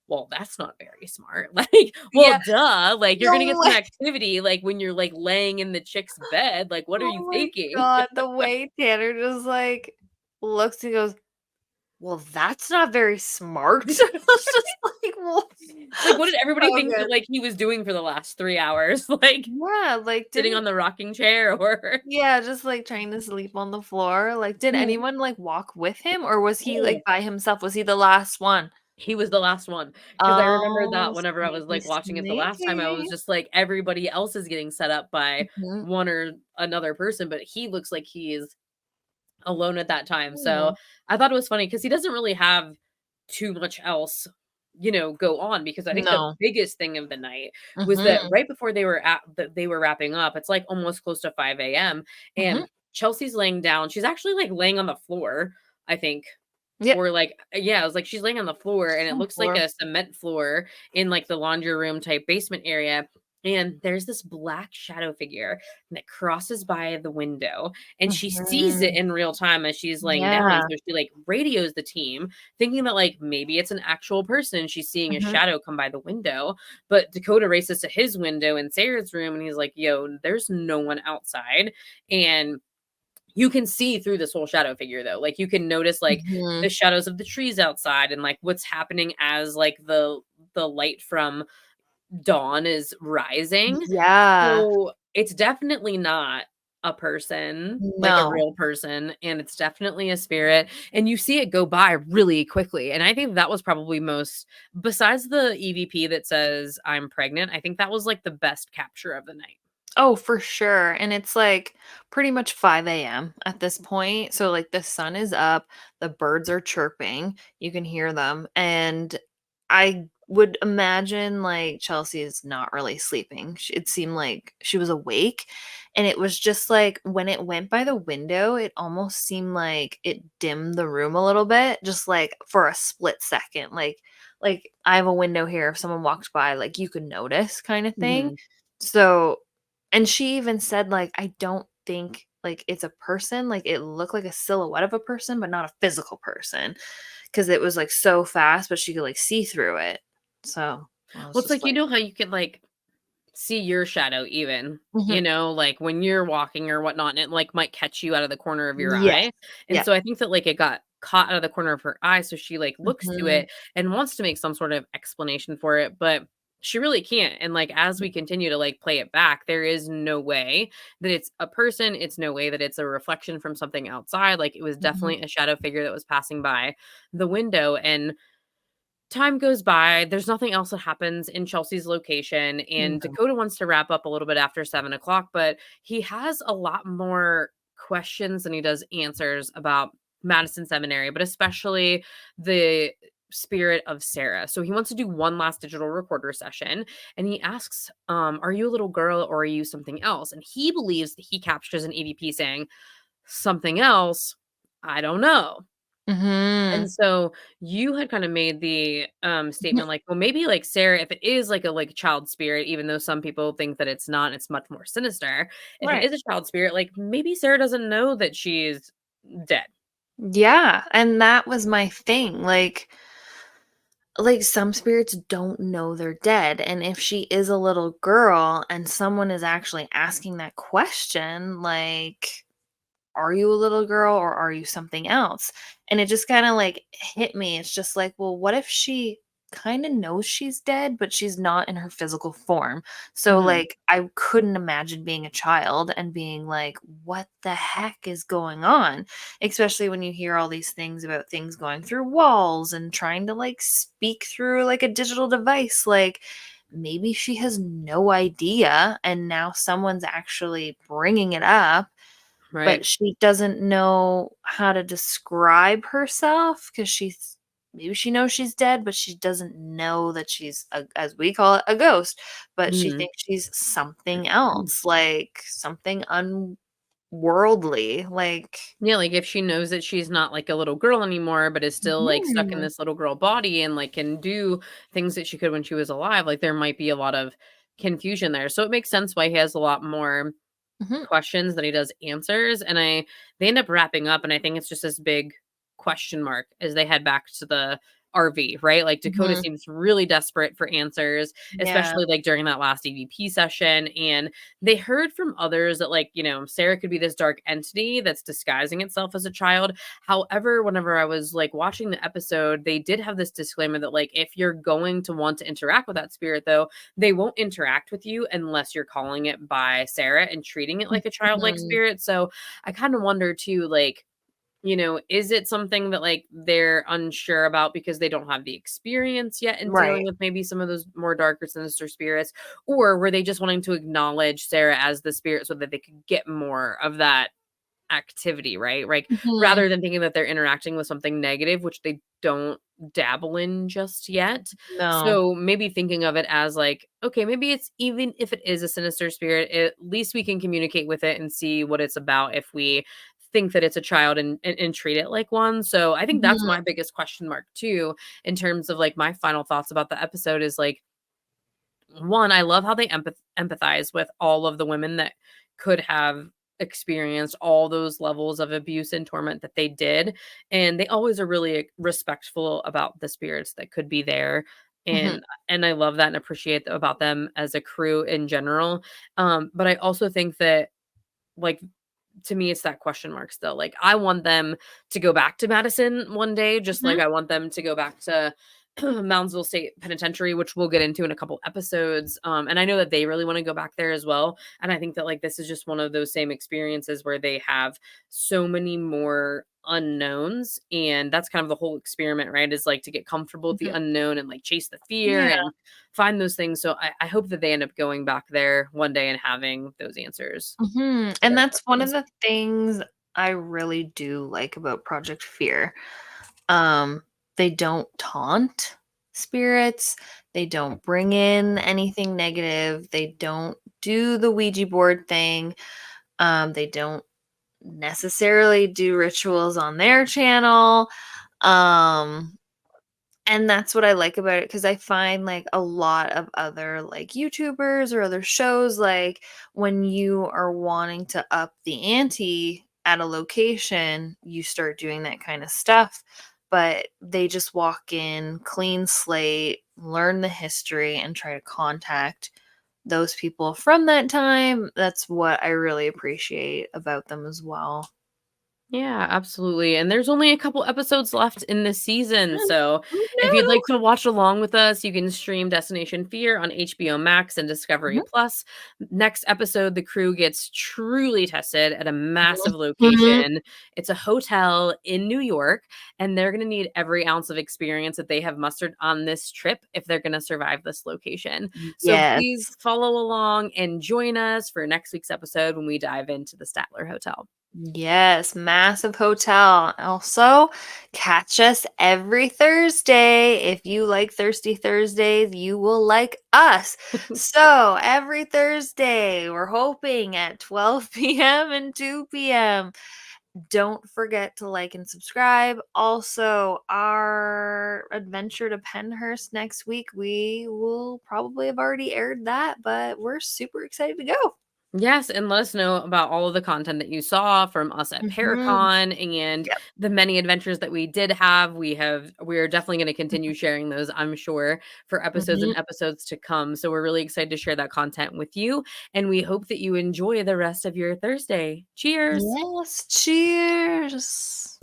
well, that's not very smart. Like, well, Yeah. duh. Like, you're gonna get The some way activity, like, when you're, like, laying in the chick's bed. Like, what are you Oh my thinking? god, the way Tanner just, like, looks and goes, "Well, that's not very smart." I was just like, "Wha" Like, what did everybody So think that, good. like, he was doing for the last 3 hours? Like, Yeah, like, sitting on didn't the rocking chair or yeah, just, like, trying to sleep on the floor. Like, did Mhm. anyone, like, walk with him, or was he, Oh, like, by himself? Was he the last one? he was the last one because I remember Oh, that whenever I was, sneaky, like, watching it the last time, I sneaky. was just like, everybody else is getting set up by Mhm. one or another person, but he looks like he is alone at that time. So Hmm. I thought it was funny because he doesn't really have too much else, go on because I think the No. biggest thing of the night was that Mhm. right before they were wrapping up, it's like almost close to 5 a.m. Mhm. and Chelsea's laying down. She's actually like laying on the floor, I think. Yep. Or like yeah, I was like she's laying on the floor and it On the looks like floor. a cement floor in like the laundry room type basement area. And there's this black shadow figure that crosses by the window and she sees it Mhm. in real time as she's laying down. And Yeah. so she like radios the team, thinking that like maybe it's an actual person. She's seeing a Mhm. shadow come by the window. But Dakota races to his window in Sarah's room and he's like, yo, there's no one outside. And you can see through this whole shadow figure though. Like you can notice like the Mhm. shadows of the trees outside and like what's happening as like the light from dawn is rising. Yeah. So, it's definitely not a person, like a No. real person, and it's definitely a spirit, and you see it go by really quickly, and I think that was probably most besides the EVP that says, "I'm pregnant," I think that was, like, the best capture of the night. Oh, for sure, and it's, like, pretty much 5 a.m. at this point, so, like, the sun is up, the birds are chirping, you can hear them, and I would imagine, like, Chelsea is not really sleeping. It seemed like she was awake, and it was just like when it went by the window, it almost seemed like it dimmed the room a little bit, just like for a split second. Like I have a window here. If someone walked by, like you could notice kind of thing. Mhm. So, and she even said, like, I don't think like it's a person. Like it looked like a silhouette of a person, but not a physical person. 'Cause it was, like, so fast, but she could, like, see through it. So, I was Well, it's just like, you like know how you could, like, see your shadow even, mhm. like, when you're walking or whatnot, and it, like, might catch you out of the corner of your Yes. eye, and Yeah. so I think that, like, it got caught out of the corner of her eye, so she, like, looks to Mhm. it and wants to make some sort of explanation for it, but she really can't, and, like, as we continue to, like, play it back, there is no way that it's a person, it's no way that it's a reflection from something outside, like, it was Mhm. definitely a shadow figure that was passing by the window, and time goes by, there's nothing else that happens in Chelsea's location, and No. Dakota wants to wrap up a little bit after 7 o'clock, but he has a lot more questions than he does answers about Madison Seminary, but especially the spirit of Sarah. So he wants to do one last digital recorder session, and he asks, are you a little girl or are you something else? And he believes that he captures an EVP saying, something else, I don't know. Mhm. And so you had kind of made the Mhm. statement like, well, maybe like Sarah, if it is like a child spirit, even though some people think that it's not, it's much more sinister. If it Right. is a child spirit, like maybe Sarah doesn't know that she's dead. Yeah, and that was my thing, like, some spirits don't know they're dead, and if she is a little girl and someone is actually asking that question, like, are you a little girl or are you something else? And it just kind of like hit me. It's just like, well, what if she kind of knows she's dead, but she's not in her physical form? So, Hmm. like, I couldn't imagine being a child and being like, what the heck is going on? Especially when you hear all these things about things going through walls and trying to like speak through like a digital device. Like, maybe she has no idea and now someone's actually bringing it up, but Right. she doesn't know how to describe herself because she's maybe she knows she's dead, but she doesn't know that she's a, as we call it, a ghost, but she Hmm. thinks she's something else, like something unworldly, like Yeah, like if she knows that she's not like a little girl anymore, but is still like stuck in mhm, this little girl body and like can do things that she could when she was alive, like there might be a lot of confusion there. So it makes sense why he has a lot more mhm, questions than he does answers, and they end up wrapping up, and I think it's just this big question mark as they head back to the RV, right? Like Dakota mhm, seems really desperate for answers, yeah, especially like during that last EVP session. And they heard from others that, like, Sarah could be this dark entity that's disguising itself as a child. However, whenever I was like watching the episode, they did have this disclaimer that, like, if you're going to want to interact with that spirit, though, they won't interact with you unless you're calling it by Sarah and treating it like a childlike mhm, spirit. So I kind of wonder too, like, is it something that like they're unsure about because they don't have the experience yet in right, dealing with maybe some of those more darker, sinister spirits? Or were they just wanting to acknowledge Sarah as the spirit so that they could get more of that activity, right? Like, mhm, rather than thinking that they're interacting with something negative, which they don't dabble in just yet. no, So maybe thinking of it as like, okay, maybe it's, even if it is a sinister spirit, at least we can communicate with it and see what it's about if we think that it's a child and treat it like one. So I think that's mhm, my biggest question mark too, in terms of like my final thoughts about the episode is like, one, I love how they empathize with all of the women that could have experienced all those levels of abuse and torment that they did, and they always are really respectful about the spirits that could be there, mhm, and I love that and appreciate about them as a crew in general. But I also think that, like, to me, it's that question mark still. Like, I want them to go back to Madison one day, just like mhm, I want them to go back to Moundsville State Penitentiary, which we'll get into in a couple episodes. And I know that they really want to go back there as well. And I think that like this is just one of those same experiences where they have so many more unknowns, and that's kind of the whole experiment, right? Is like to get comfortable with the mhm, unknown and like chase the fear yeah. and find those things. So I hope that they end up going back there one day and having those answers Mhm, to and their that's one of questions. the things I really do like about Project Fear. Um, they don't taunt, spirits. They don't bring in anything negative. They don't do the Ouija board thing. They don't necessarily do rituals on their channel. Um, and that's what I like about it, because I find, like, a lot of other, like, YouTubers or other shows, like, when you are wanting to up the ante at a location, you start doing that kinda stuff, but they just walk in, clean slate, learn the history, and try to contact those people from that time. That's what I really appreciate about them as well. Yeah, absolutely. And there's only a couple episodes left in this season. So Oh, if you'd no. like to watch along with us, you can stream Destination Fear on HBO Max and Discovery Mhm, Plus. Next episode, the crew gets truly tested at a massive mhm. location. It's a hotel in New York, and they're going to need every ounce of experience that they have mustered on this trip if they're going to survive this location. So Yes. please follow along and join us for next week's episode when we dive into the Statler Hotel. Yes, massive hotel. Also, catch us every Thursday. If you like Thirsty Thursdays, you will like us. So, every Thursday, we're hoping at 12 p.m. and 2 p.m. Don't forget to like and subscribe. Also, our adventure to Penhurst next week, we will probably have already aired that, but we're super excited to go. Yes, and let us know about all of the content that you saw from us at Mhm. Paracon and Yep. the many adventures that we did have. We're definitely going to continue sharing those, I'm sure, for episodes Mhm. and episodes to come. So we're really excited to share that content with you, and we hope that you enjoy the rest of your Thursday. Cheers. Yes, cheers.